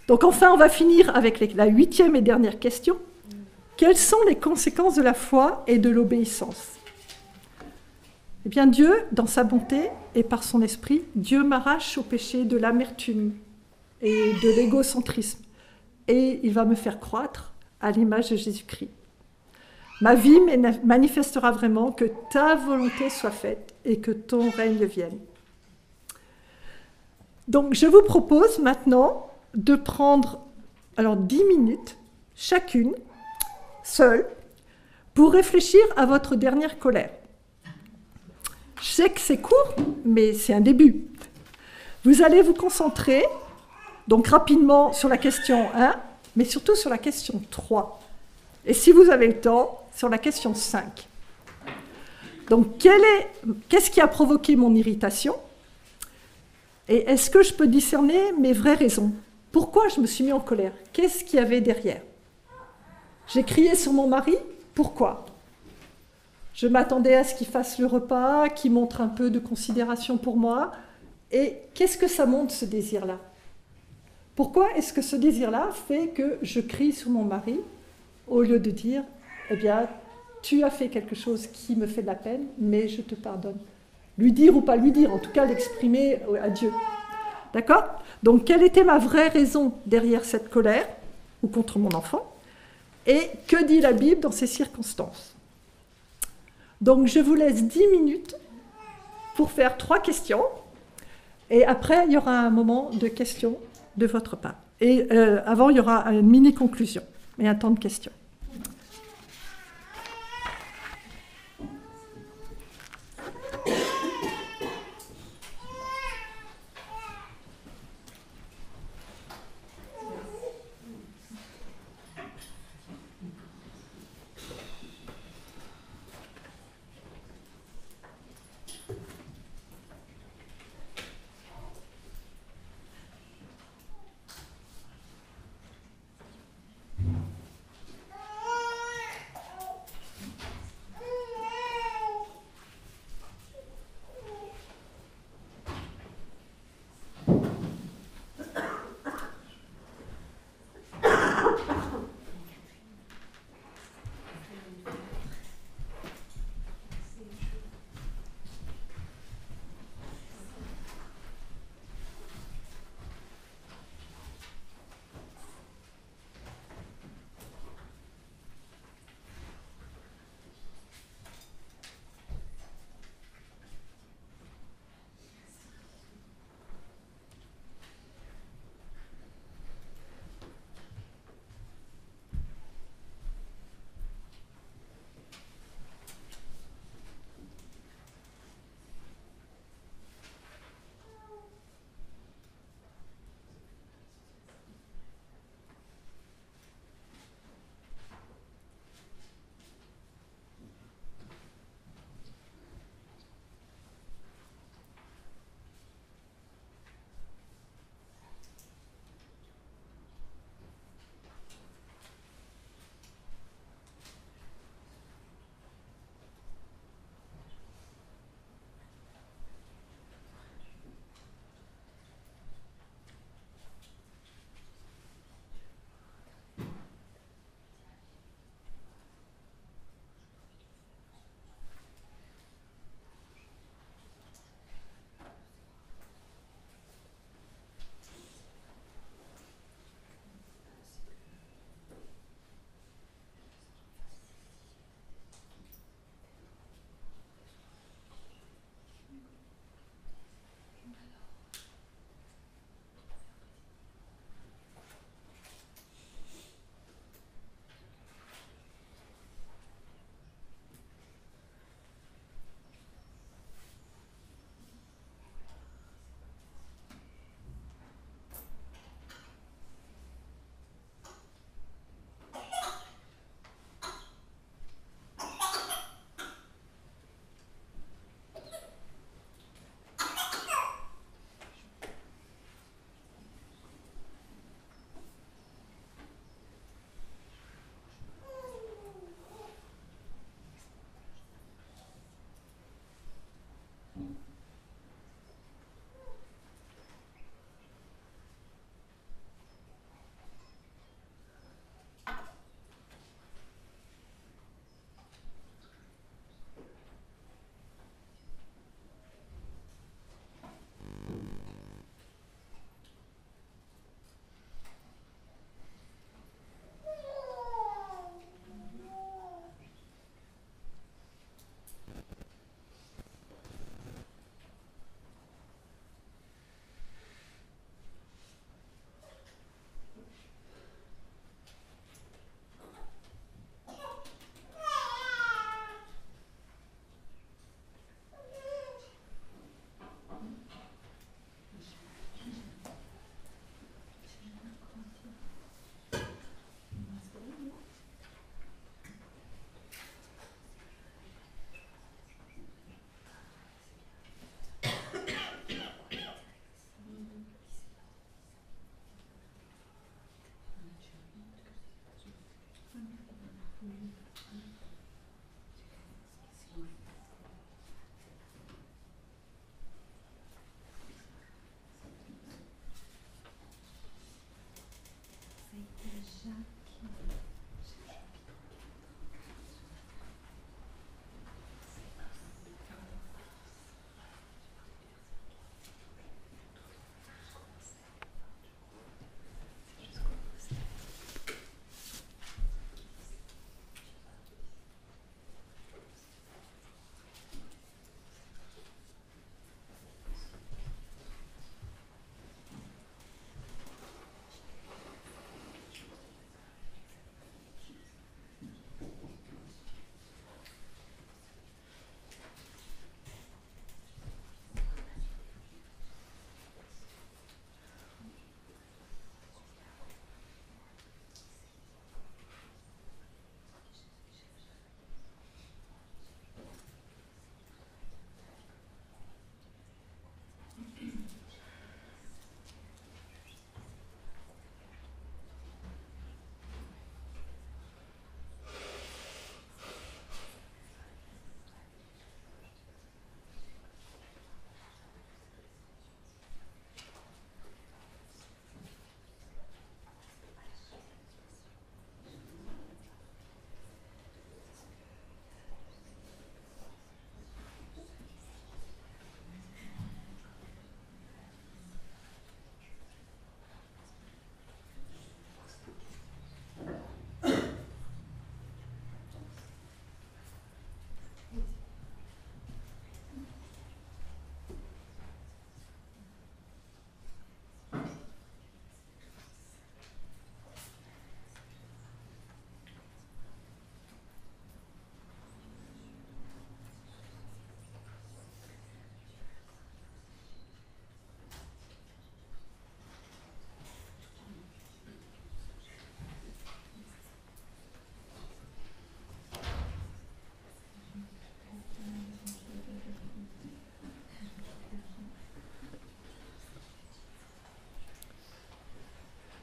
Donc enfin, on va finir avec la 8e et dernière question. Quelles sont les conséquences de la foi et de l'obéissance ? Eh bien, Dieu, dans sa bonté et par son esprit, Dieu m'arrache au péché de l'amertume et de l'égocentrisme. Et il va me faire croître à l'image de Jésus-Christ. Ma vie manifestera vraiment que ta volonté soit faite et que ton règne vienne. Donc, je vous propose maintenant de prendre 10 minutes, chacune, seule, pour réfléchir à votre dernière colère. Je sais que c'est court, mais c'est un début. Vous allez vous concentrer, donc rapidement, sur la question 1, mais surtout sur la question 3. Et si vous avez le temps, sur la question 5. Donc, qu'est-ce qui a provoqué mon irritation ? Et est-ce que je peux discerner mes vraies raisons ? Pourquoi je me suis mis en colère ? Qu'est-ce qu'il y avait derrière ? J'ai crié sur mon mari. Pourquoi? Je m'attendais à ce qu'il fasse le repas, qu'il montre un peu de considération pour moi. Et qu'est-ce que ça montre, ce désir-là? Pourquoi est-ce que ce désir-là fait que je crie sur mon mari au lieu de dire, eh bien, tu as fait quelque chose qui me fait de la peine, mais je te pardonne. Lui dire ou pas lui dire, en tout cas l'exprimer à Dieu. D'accord? Donc, quelle était ma vraie raison derrière cette colère, ou contre mon enfant? Et que dit la Bible dans ces circonstances? Donc, je vous laisse 10 minutes pour faire 3 questions. Et après, il y aura un moment de questions de votre part. Et avant, il y aura une mini-conclusion et un temps de questions.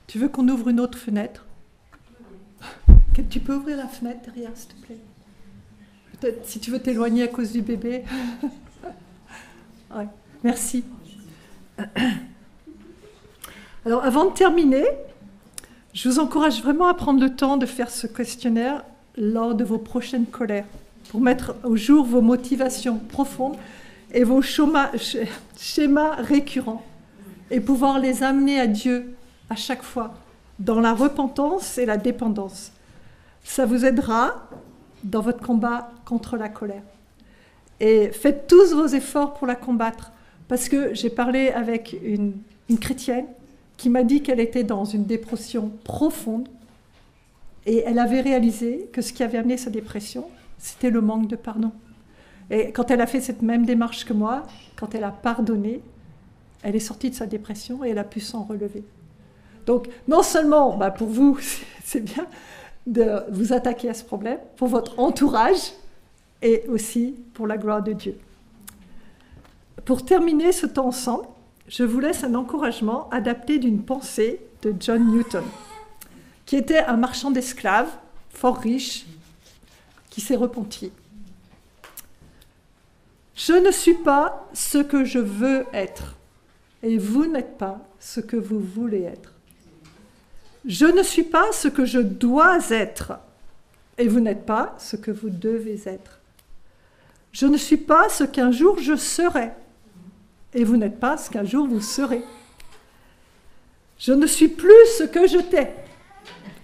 Tu veux qu'on ouvre une autre fenêtre? Tu peux ouvrir la fenêtre derrière, s'il te plaît? Peut-être si tu veux t'éloigner à cause du bébé. Ouais, merci. Alors, avant de terminer, je vous encourage vraiment à prendre le temps de faire ce questionnaire lors de vos prochaines colères, pour mettre au jour vos motivations profondes et vos schémas récurrents, et pouvoir les amener à Dieu à chaque fois, dans la repentance et la dépendance. Ça vous aidera dans votre combat contre la colère. Et faites tous vos efforts pour la combattre, parce que j'ai parlé avec une chrétienne qui m'a dit qu'elle était dans une dépression profonde, et elle avait réalisé que ce qui avait amené sa dépression, c'était le manque de pardon. Et quand elle a fait cette même démarche que moi, quand elle a pardonné, elle est sortie de sa dépression et elle a pu s'en relever. Donc, non seulement pour vous, c'est bien de vous attaquer à ce problème, pour votre entourage et aussi pour la gloire de Dieu. Pour terminer ce temps ensemble, je vous laisse un encouragement adapté d'une pensée de John Newton, qui était un marchand d'esclaves, fort riche, qui s'est repenti. « Je ne suis pas ce que je veux être, et vous n'êtes pas ce que vous voulez être. Je ne suis pas ce que je dois être, et vous n'êtes pas ce que vous devez être. Je ne suis pas ce qu'un jour je serai, et vous n'êtes pas ce qu'un jour vous serez. Je ne suis plus ce que j'étais,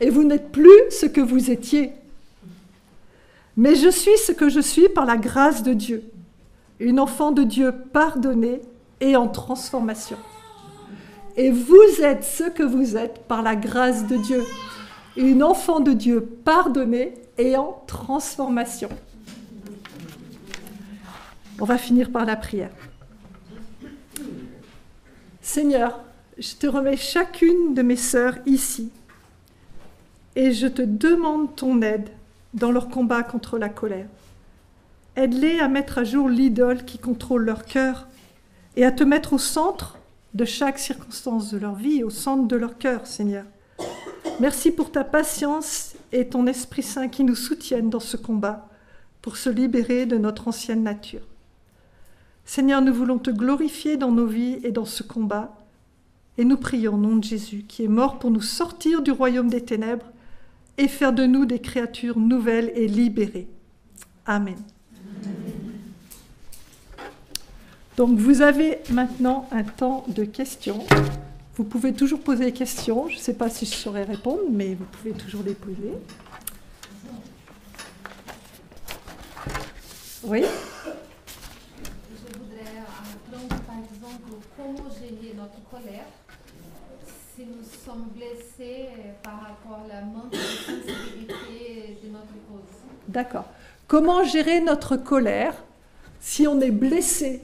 et vous n'êtes plus ce que vous étiez. Mais je suis ce que je suis par la grâce de Dieu, une enfant de Dieu pardonnée et en transformation. Et vous êtes ce que vous êtes par la grâce de Dieu, une enfant de Dieu pardonnée et en transformation. On va finir par la prière. Seigneur, je te remets chacune de mes sœurs ici et je te demande ton aide dans leur combat contre la colère. Aide-les à mettre à jour l'idole qui contrôle leur cœur et à te mettre au centre de chaque circonstance de leur vie, au centre de leur cœur, Seigneur. Merci pour ta patience et ton Esprit Saint qui nous soutiennent dans ce combat pour se libérer de notre ancienne nature. Seigneur, nous voulons te glorifier dans nos vies et dans ce combat Et nous prions au nom de Jésus, qui est mort pour nous sortir du royaume des ténèbres et faire de nous des créatures nouvelles et libérées. Amen. Donc vous avez maintenant un temps de questions. Vous pouvez toujours poser des questions. Je ne sais pas si je saurais répondre, mais vous pouvez toujours les poser. Oui. Je voudrais apprendre, par exemple, comment gérer notre colère si nous sommes blessés par rapport à la manque de sensibilité de notre cause. D'accord. Comment gérer notre colère si on est blessé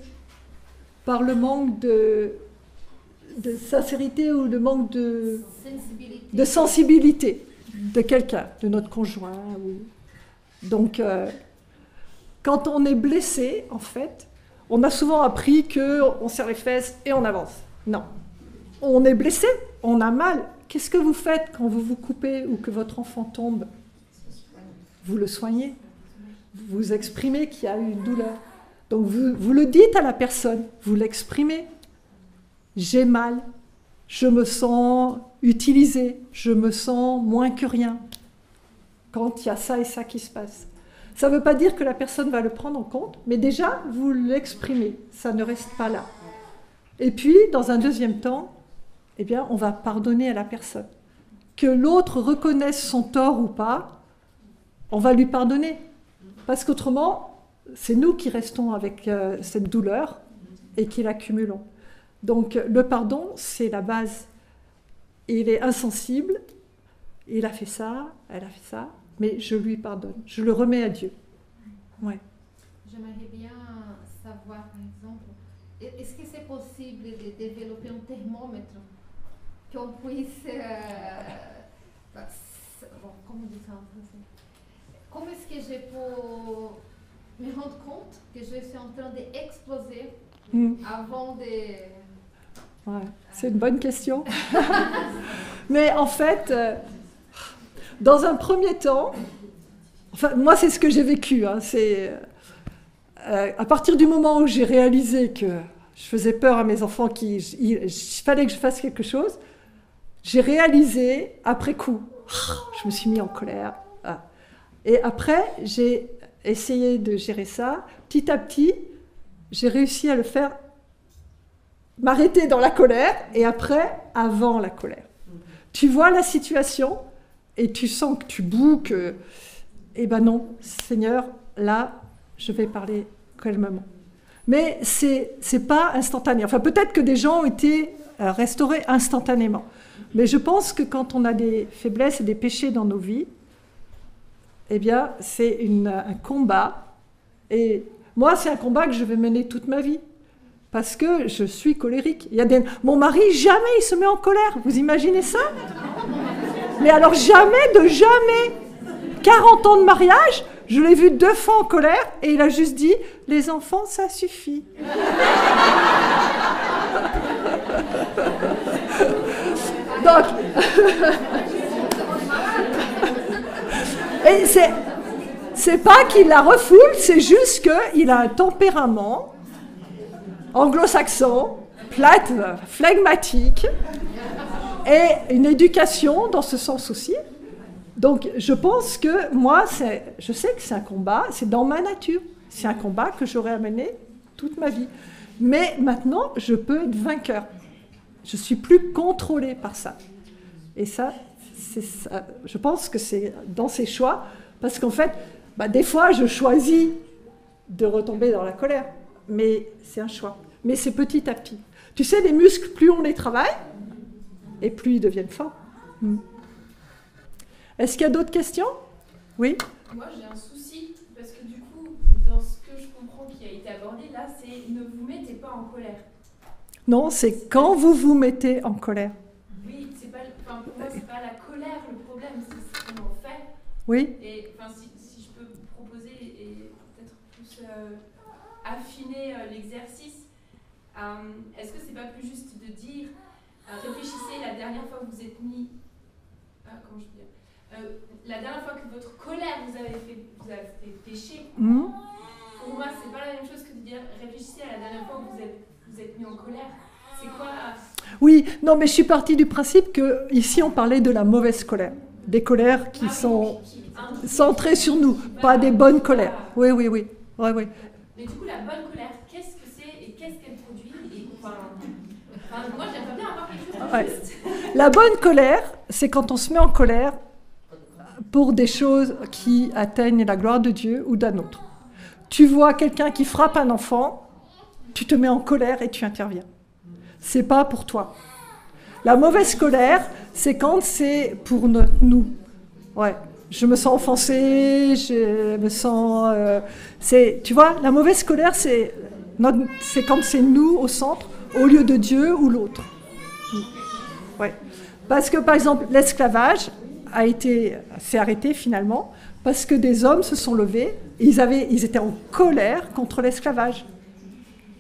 par le manque de sincérité ou le manque de sensibilité de quelqu'un, de notre conjoint. Donc, quand on est blessé, en fait, on a souvent appris qu'on serre les fesses et on avance. Non. On est blessé, on a mal. Qu'est-ce que vous faites quand vous vous coupez ou que votre enfant tombe? Vous le soignez. Vous exprimez qu'il y a eu une douleur. Donc vous le dites à la personne, vous l'exprimez. J'ai mal, je me sens utilisé, je me sens moins que rien quand il y a ça et ça qui se passe. Ça ne veut pas dire que la personne va le prendre en compte, mais déjà, vous l'exprimez, ça ne reste pas là. Et puis, dans un deuxième temps, eh bien, on va pardonner à la personne. Que l'autre reconnaisse son tort ou pas, on va lui pardonner. Parce qu'autrement, c'est nous qui restons avec cette douleur et qui l'accumulons. Donc le pardon, c'est la base. Il est insensible, il a fait ça, elle a fait ça, mais je lui pardonne, je le remets à Dieu. Ouais. J'aimerais bien savoir, par exemple, est-ce que c'est possible de développer un thermomètre qu'on puisse... comment on dit ça en français? Comment est-ce que je peux me rendre compte que je suis en train d'exploser avant de... Ouais, c'est une bonne question. Mais en fait, dans un premier temps, enfin, moi c'est ce que j'ai vécu, hein, c'est à partir du moment où j'ai réalisé que je faisais peur à mes enfants, qu'il fallait que je fasse quelque chose, j'ai réalisé après coup, je me suis mis en colère. Et après, j'ai essayé de gérer ça. Petit à petit, j'ai réussi à le faire, m'arrêter dans la colère et après, avant la colère. Tu vois la situation et tu sens que tu boues, que... Eh ben non, Seigneur, là, je vais parler calmement. Mais c'est pas instantané. Enfin, peut-être que des gens ont été restaurés instantanément. Mais je pense que quand on a des faiblesses et des péchés dans nos vies, eh bien, c'est un combat. Et moi, c'est un combat que je vais mener toute ma vie. Parce que je suis colérique. Mon mari, jamais il se met en colère. Vous imaginez ça? Mais alors, jamais de jamais. 40 ans de mariage, je l'ai vu 2 fois en colère et il a juste dit « Les enfants, ça suffit. » Donc... Et c'est pas qu'il la refoule, c'est juste qu'il a un tempérament anglo-saxon, plate, flegmatique, et une éducation dans ce sens aussi. Donc je pense que moi, je sais que c'est un combat, c'est dans ma nature, c'est un combat que j'aurais à mener toute ma vie. Mais maintenant, je peux être vainqueur. Je suis plus contrôlée par ça. Et ça, je pense que c'est dans ces choix, parce qu'en fait, des fois, je choisis de retomber dans la colère, mais c'est un choix. Mais c'est petit à petit. Tu sais, les muscles, plus on les travaille, et plus ils deviennent forts. Est-ce qu'il y a d'autres questions? Oui? Moi, j'ai un souci, parce que du coup, dans ce que je comprends qui a été abordé, là, c'est « ne vous mettez pas en colère ». Non, c'est quand vous vous mettez en colère. Oui, pour moi, c'est pas la colère le problème, c'est ce qu'on en fait. Oui. Et si je peux proposer et peut-être plus affiner l'exercice, est-ce que c'est pas plus juste de dire réfléchissez la dernière fois que vous êtes mis... comment je peux dire la dernière fois que votre colère vous avez fait pécher, pour moi, c'est pas la même chose que de dire réfléchissez à la dernière fois que vous êtes mis en colère. C'est quoi? Oui, non, mais je suis partie du principe que ici on parlait de la mauvaise colère, des colères qui sont centrées sur nous, pas des bonnes colères. Oui, oui, oui. Ouais, oui. Mais du coup, la bonne colère, qu'est-ce que c'est et qu'est-ce qu'elle produit? Et, enfin, moi, j'aimerais bien avoir quelque chose de Ouais. juste. La bonne colère, c'est quand on se met en colère pour des choses qui atteignent la gloire de Dieu ou d'un autre. Tu vois quelqu'un qui frappe un enfant, tu te mets en colère et tu interviens. C'est pas pour toi. La mauvaise colère, c'est quand c'est pour nous. Ouais. Je me sens offensée, je me sens... tu vois, la mauvaise colère, c'est quand c'est nous au centre, au lieu de Dieu ou l'autre. Ouais. Parce que, par exemple, l'esclavage s'est arrêté finalement, parce que des hommes se sont levés, et ils étaient en colère contre l'esclavage.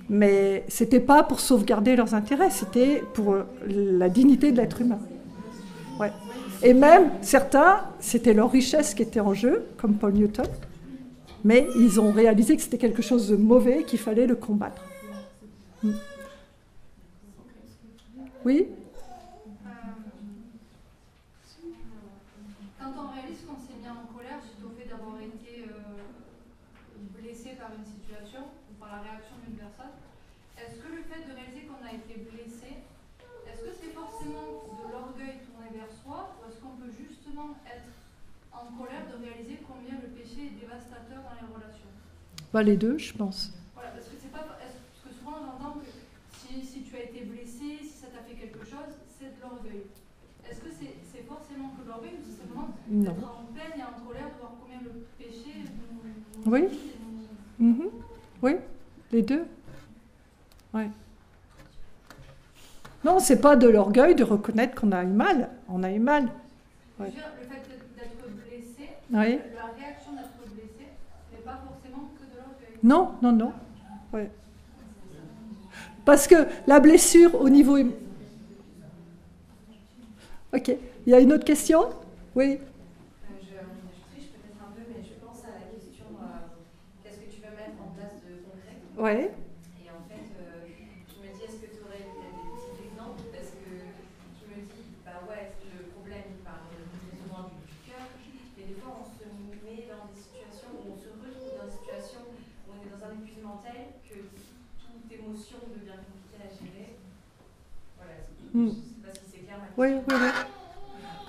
Mais ce n'était pas pour sauvegarder leurs intérêts, c'était pour la dignité de l'être humain. Ouais. Et même, certains, c'était leur richesse qui était en jeu, comme Paul Newton, mais ils ont réalisé que c'était quelque chose de mauvais, qu'il fallait le combattre. Oui? Quand on réalise qu'on s'est mis en colère suite au fait d'avoir été blessé par une situation ou par la réaction d'une personne, est-ce que le fait de réaliser qu'on a été blessé, est-ce que c'est forcément de l'orgueil tourné vers soi, ou est-ce qu'on peut justement être en colère de réaliser combien le péché est dévastateur dans les relations? Bah, les deux, je pense. Voilà, parce que c'est pas, parce que souvent j'entends que si tu as été blessé, si ça t'a fait quelque chose, c'est de l'orgueil. Est-ce que c'est forcément que de l'orgueil, ou c'est simplement d'être en peine et en colère de voir combien le péché nous Oui. Oui, les deux. Ouais. Non, c'est pas de l'orgueil de reconnaître qu'on a eu mal. On a eu mal. Ouais. Je veux dire, le fait d'être blessé, Oui. la réaction d'être blessé n'est pas forcément que de l'orgueil. Non, non, non. Ouais. Parce que la blessure au niveau... Ok. Il y a une autre question? Oui. Je triche peut-être un peu, mais je pense à la question qu'est-ce que tu veux mettre en place de concret? Ouais. Et en fait, je me dis, est-ce que tu aurais peut-être des petits exemples? Parce que je me dis, bah ouais, le problème, il part souvent du cœur, et des fois, on se met dans des situations où on se retrouve dans des situations où on est dans un épuisement tel que toute émotion devient compliquée à gérer. Voilà, je ne sais pas si c'est clair. Oui, oui, oui.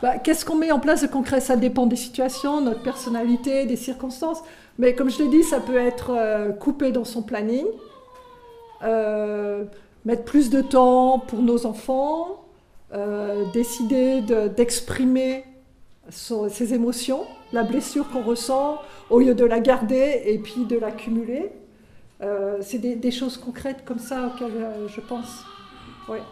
Bah, qu'est-ce qu'on met en place de concret? Ça dépend des situations, notre personnalité, des circonstances. Mais comme je l'ai dit, ça peut être coupé dans son planning, mettre plus de temps pour nos enfants, décider d'exprimer ses émotions, la blessure qu'on ressent, au lieu de la garder et puis de l'accumuler. C'est des choses concrètes comme ça auxquelles je pense. Ouais.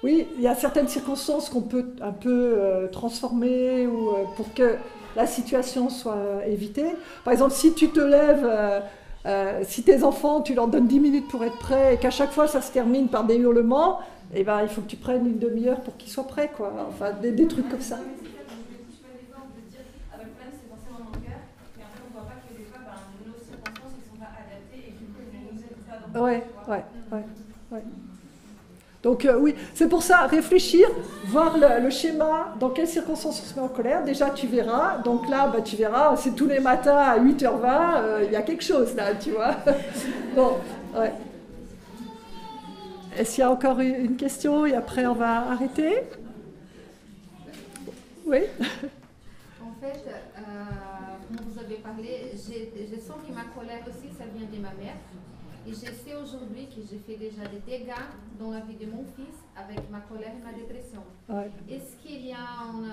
Oui, il y a certaines circonstances qu'on peut un peu transformer ou, pour que la situation soit évitée. Par exemple, si tu te lèves, si tes enfants, tu leur donnes 10 minutes pour être prêts et qu'à chaque fois ça se termine par des hurlements, eh ben, il faut que tu prennes une demi-heure pour qu'ils soient prêts, quoi. Enfin, des trucs comme ça. Ouais. Donc oui, c'est pour ça, réfléchir, voir le schéma, dans quelles circonstances on se met en colère. Déjà, tu verras. Donc là, bah, tu verras, c'est tous les matins à 8h20, il y a quelque chose là, tu vois. Bon, ouais. Est-ce qu'il y a encore une question et après on va arrêter? Oui. En fait, comme vous avez parlé, je sens que ma colère aussi, ça vient de ma mère. Et je sais aujourd'hui que j'ai fait déjà des dégâts dans la vie de mon fils avec ma colère et ma dépression. Ouais. Est-ce qu'il y a une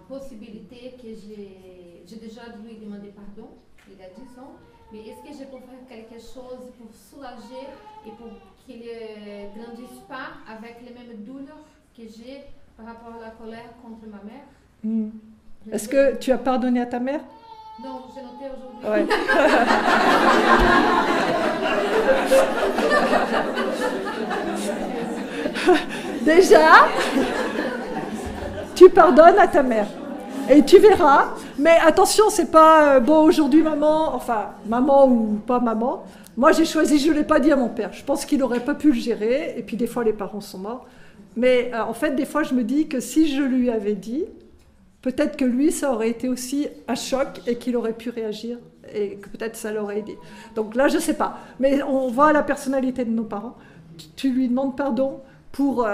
possibilité que j'ai déjà lui demandé pardon, il a 10 ans, mais est-ce que je peux faire quelque chose pour soulager et pour qu'il ne grandisse pas avec les mêmes douleurs que j'ai par rapport à la colère contre ma mère? Est-ce que tu as pardonné à ta mère? Non, j'ai noté aujourd'hui. Ouais. Déjà, tu pardonnes à ta mère. Et tu verras. Mais attention, c'est pas bon aujourd'hui maman, enfin maman ou pas maman. Moi, j'ai choisi, je ne l'ai pas dit à mon père. Je pense qu'il n'aurait pas pu le gérer. Et puis, des fois, les parents sont morts. Mais en fait, des fois, je me dis que si je lui avais dit, peut-être que lui, ça aurait été aussi un choc et qu'il aurait pu réagir. Et que peut-être ça l'aurait aidé. Donc là, je ne sais pas. Mais on voit la personnalité de nos parents. Tu lui demandes pardon pour...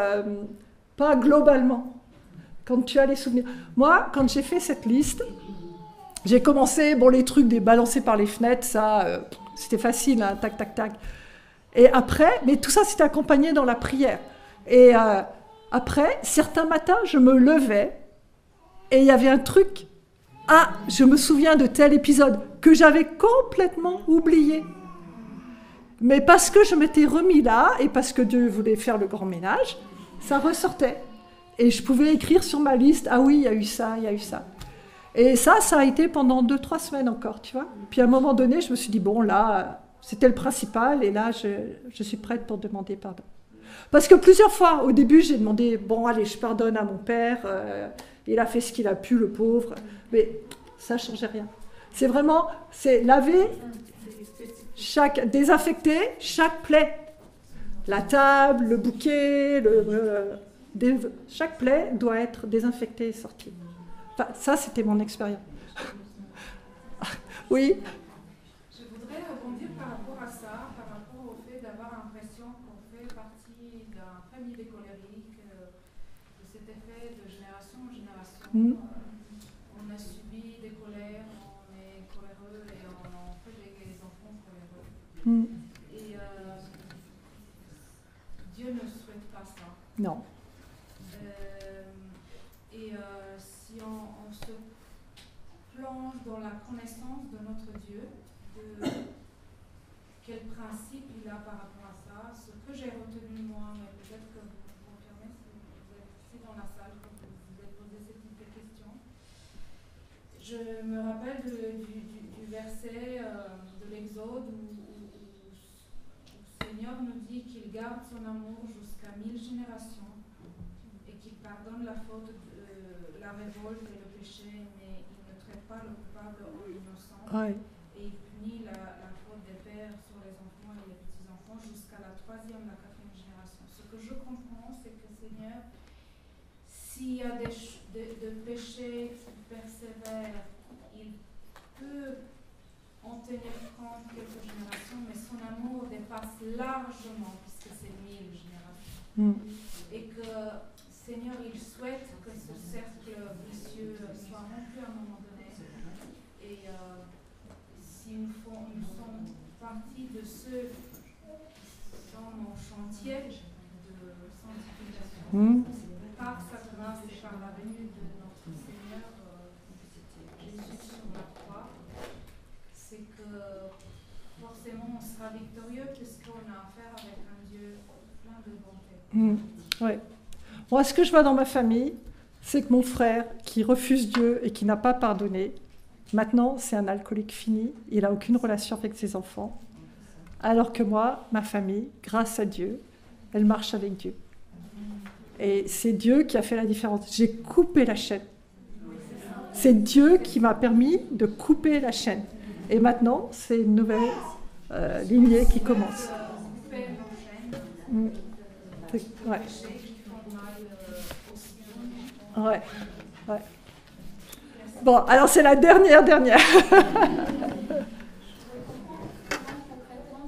pas globalement. Quand tu as les souvenirs. Moi, quand j'ai fait cette liste, j'ai commencé, bon, les trucs des balancés par les fenêtres, ça, c'était facile, hein, tac, tac, tac. Et après, mais tout ça, c'était accompagné dans la prière. Et après, certains matins, je me levais et il y avait un truc. Ah, je me souviens de tel épisode que j'avais complètement oublié. Mais parce que je m'étais remis là et parce que Dieu voulait faire le grand ménage, ça ressortait. Et je pouvais écrire sur ma liste, ah oui, il y a eu ça, il y a eu ça. Et ça a été pendant 2-3 semaines encore, tu vois. Puis à un moment donné, je me suis dit, bon, là, c'était le principal, et là, je suis prête pour demander pardon. Parce que plusieurs fois, au début, j'ai demandé, bon, allez, je pardonne à mon père, il a fait ce qu'il a pu, le pauvre, mais ça ne changeait rien. C'est vraiment, c'est laver, désinfecter chaque plaie. La table, le bouquet, chaque plaie doit être désinfectée et sortie. Enfin, ça, c'était mon expérience. Oui. Je voudrais rebondir par rapport à ça, par rapport au fait d'avoir l'impression qu'on fait partie d'un famille des colériques, de cet effet de génération en génération. On a subi des colères, on est coléreux et on fait les enfants coléreux. Et Dieu ne souhaite pas ça. Non. Si on se plonge dans la connaissance de notre Dieu, de quel principe il a par rapport à ça, ce que j'ai retenu moi, mais peut-être que vous me confirmez si vous êtes ici dans la salle, que vous vous êtes posé ce type de questions. Je me rappelle du verset de l'Exode où le Seigneur nous dit qu'il garde son amour jusqu'à 1000 générations et qu'il pardonne la faute, la révolte et le péché, mais il ne traite pas le coupable en innocent. Ouais. Et il punit la faute des pères sur les enfants et les petits-enfants jusqu'à la 3e, la 4e génération. Ce que je comprends, c'est que Seigneur, s'il y a des péchés qui persévèrent, il peut en tenir compte quelques générations, mais son amour dépasse largement, puisque c'est 1000 générations. Et que Seigneur, il souhaite que ce cercle vicieux soit rompu à un moment donné. Et si nous sommes partie de ceux dans mon chantier de sanctification, par sa grâce et par la venue de notre Seigneur Jésus sur la croix, c'est que forcément on sera victorieux puisqu'on a affaire avec un Dieu plein de bonté. Ouais. Moi, ce que je vois dans ma famille, c'est que mon frère, qui refuse Dieu et qui n'a pas pardonné, maintenant, c'est un alcoolique fini. Il n'a aucune relation avec ses enfants. Alors que moi, ma famille, grâce à Dieu, elle marche avec Dieu. Et c'est Dieu qui a fait la différence. J'ai coupé la chaîne. C'est Dieu qui m'a permis de couper la chaîne. Et maintenant, c'est une nouvelle lignée qui commence. Ouais. Ouais, ouais. Bon, alors c'est la dernière. Concrètement,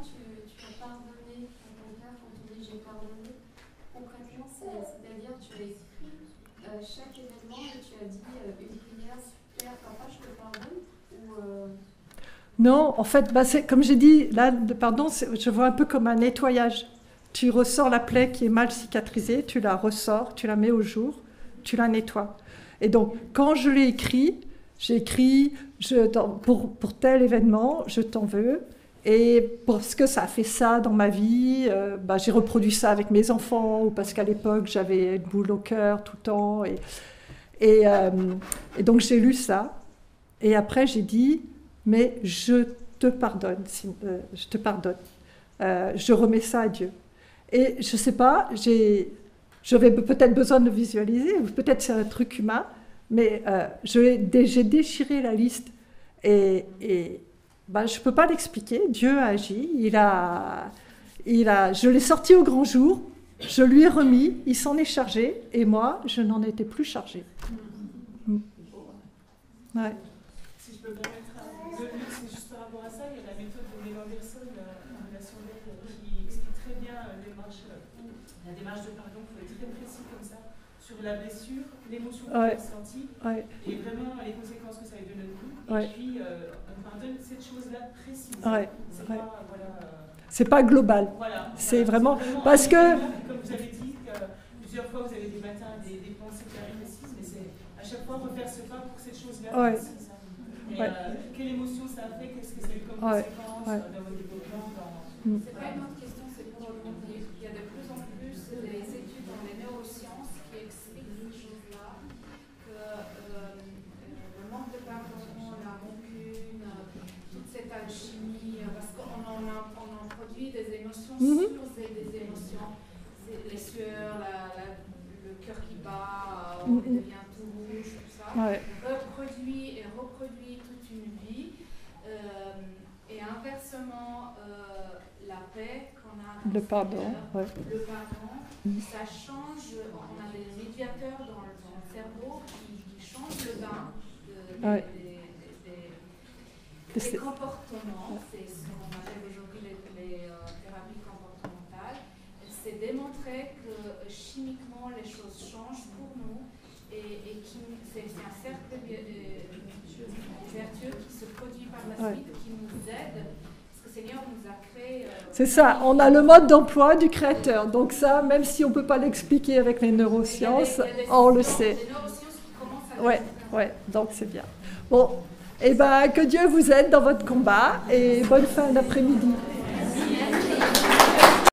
tu as pardonné à ton père quand tu dis j'ai pardonné. Concrètement, c'est-à-dire tu as écrit chaque événement et tu as dit une prière, Père, papa, je te pardonne ou Non, en fait, c'est, comme j'ai dit, là, le pardon, je vois un peu comme un nettoyage. Tu ressors la plaie qui est mal cicatrisée, tu la ressors, tu la mets au jour, tu la nettoies. Et donc, quand je l'ai écrit, j'ai écrit pour tel événement, je t'en veux. Et parce que ça a fait ça dans ma vie, j'ai reproduit ça avec mes enfants, ou parce qu'à l'époque, j'avais une boule au cœur tout le temps. Et donc, j'ai lu ça. Et après, j'ai dit, mais je te pardonne. Je te pardonne. Je remets ça à Dieu. Et je ne sais pas, j'avais peut-être besoin de le visualiser, ou peut-être c'est un truc humain, mais j'ai déchiré la liste. Et Ben, je ne peux pas l'expliquer. Dieu a agi. Je l'ai sorti au grand jour, je lui ai remis, il s'en est chargé, et moi, je n'en étais plus chargée. Ouais. Si je peux me permettre de dire, c'est juste par rapport à ça, il y a la méthode de Lee Anderson en relation d'aide qui explique très bien la démarche de pardon, il faut être très précis comme ça, sur la blessure, l'émotion qu'on a ressentie, et vraiment les conséquences que ça a eu de notre vie, et puis on pardonne cette chose-là précise. C'est pas, c'est pas global. C'est vraiment parce que. Comme vous avez dit, plusieurs fois vous avez des matins des pensées claires et précises, mais c'est à chaque fois refaire ce pas pour cette chose-là précise. Et quelle émotion ça a fait, qu'est-ce que ça a eu comme conséquence dans votre développement C'est pas une autre question, c'est pour rebondir. Il y a de plus en plus des études dans les neurosciences qui expliquent ces choses-là, que le manque de pardon, la rancune, toute cette alchimie, parce qu'on en produit des émotions sur des émotions, les sueurs, le cœur qui bat, on devient tout rouge, tout ça, reproduit et reproduit toute une vie, et inversement, la paix qu'on a dans le pardon, ça change, on a des médiateurs dans le cerveau qui changent le bain des comportements, c'est ce qu'on appelle aujourd'hui les thérapies comportementales. C'est démontré que chimiquement les choses changent pour nous et c'est un cercle vertueux qui se produit par la suite, qui nous aide, parce que le Seigneur nous a créé... c'est ça, on a le mode d'emploi du Créateur, donc ça, même si on ne peut pas l'expliquer avec les neurosciences, on le sait. Les neurosciences qui commencent à donc c'est bien. Bon, et ben que Dieu vous aide dans votre combat et bonne fin d'après-midi.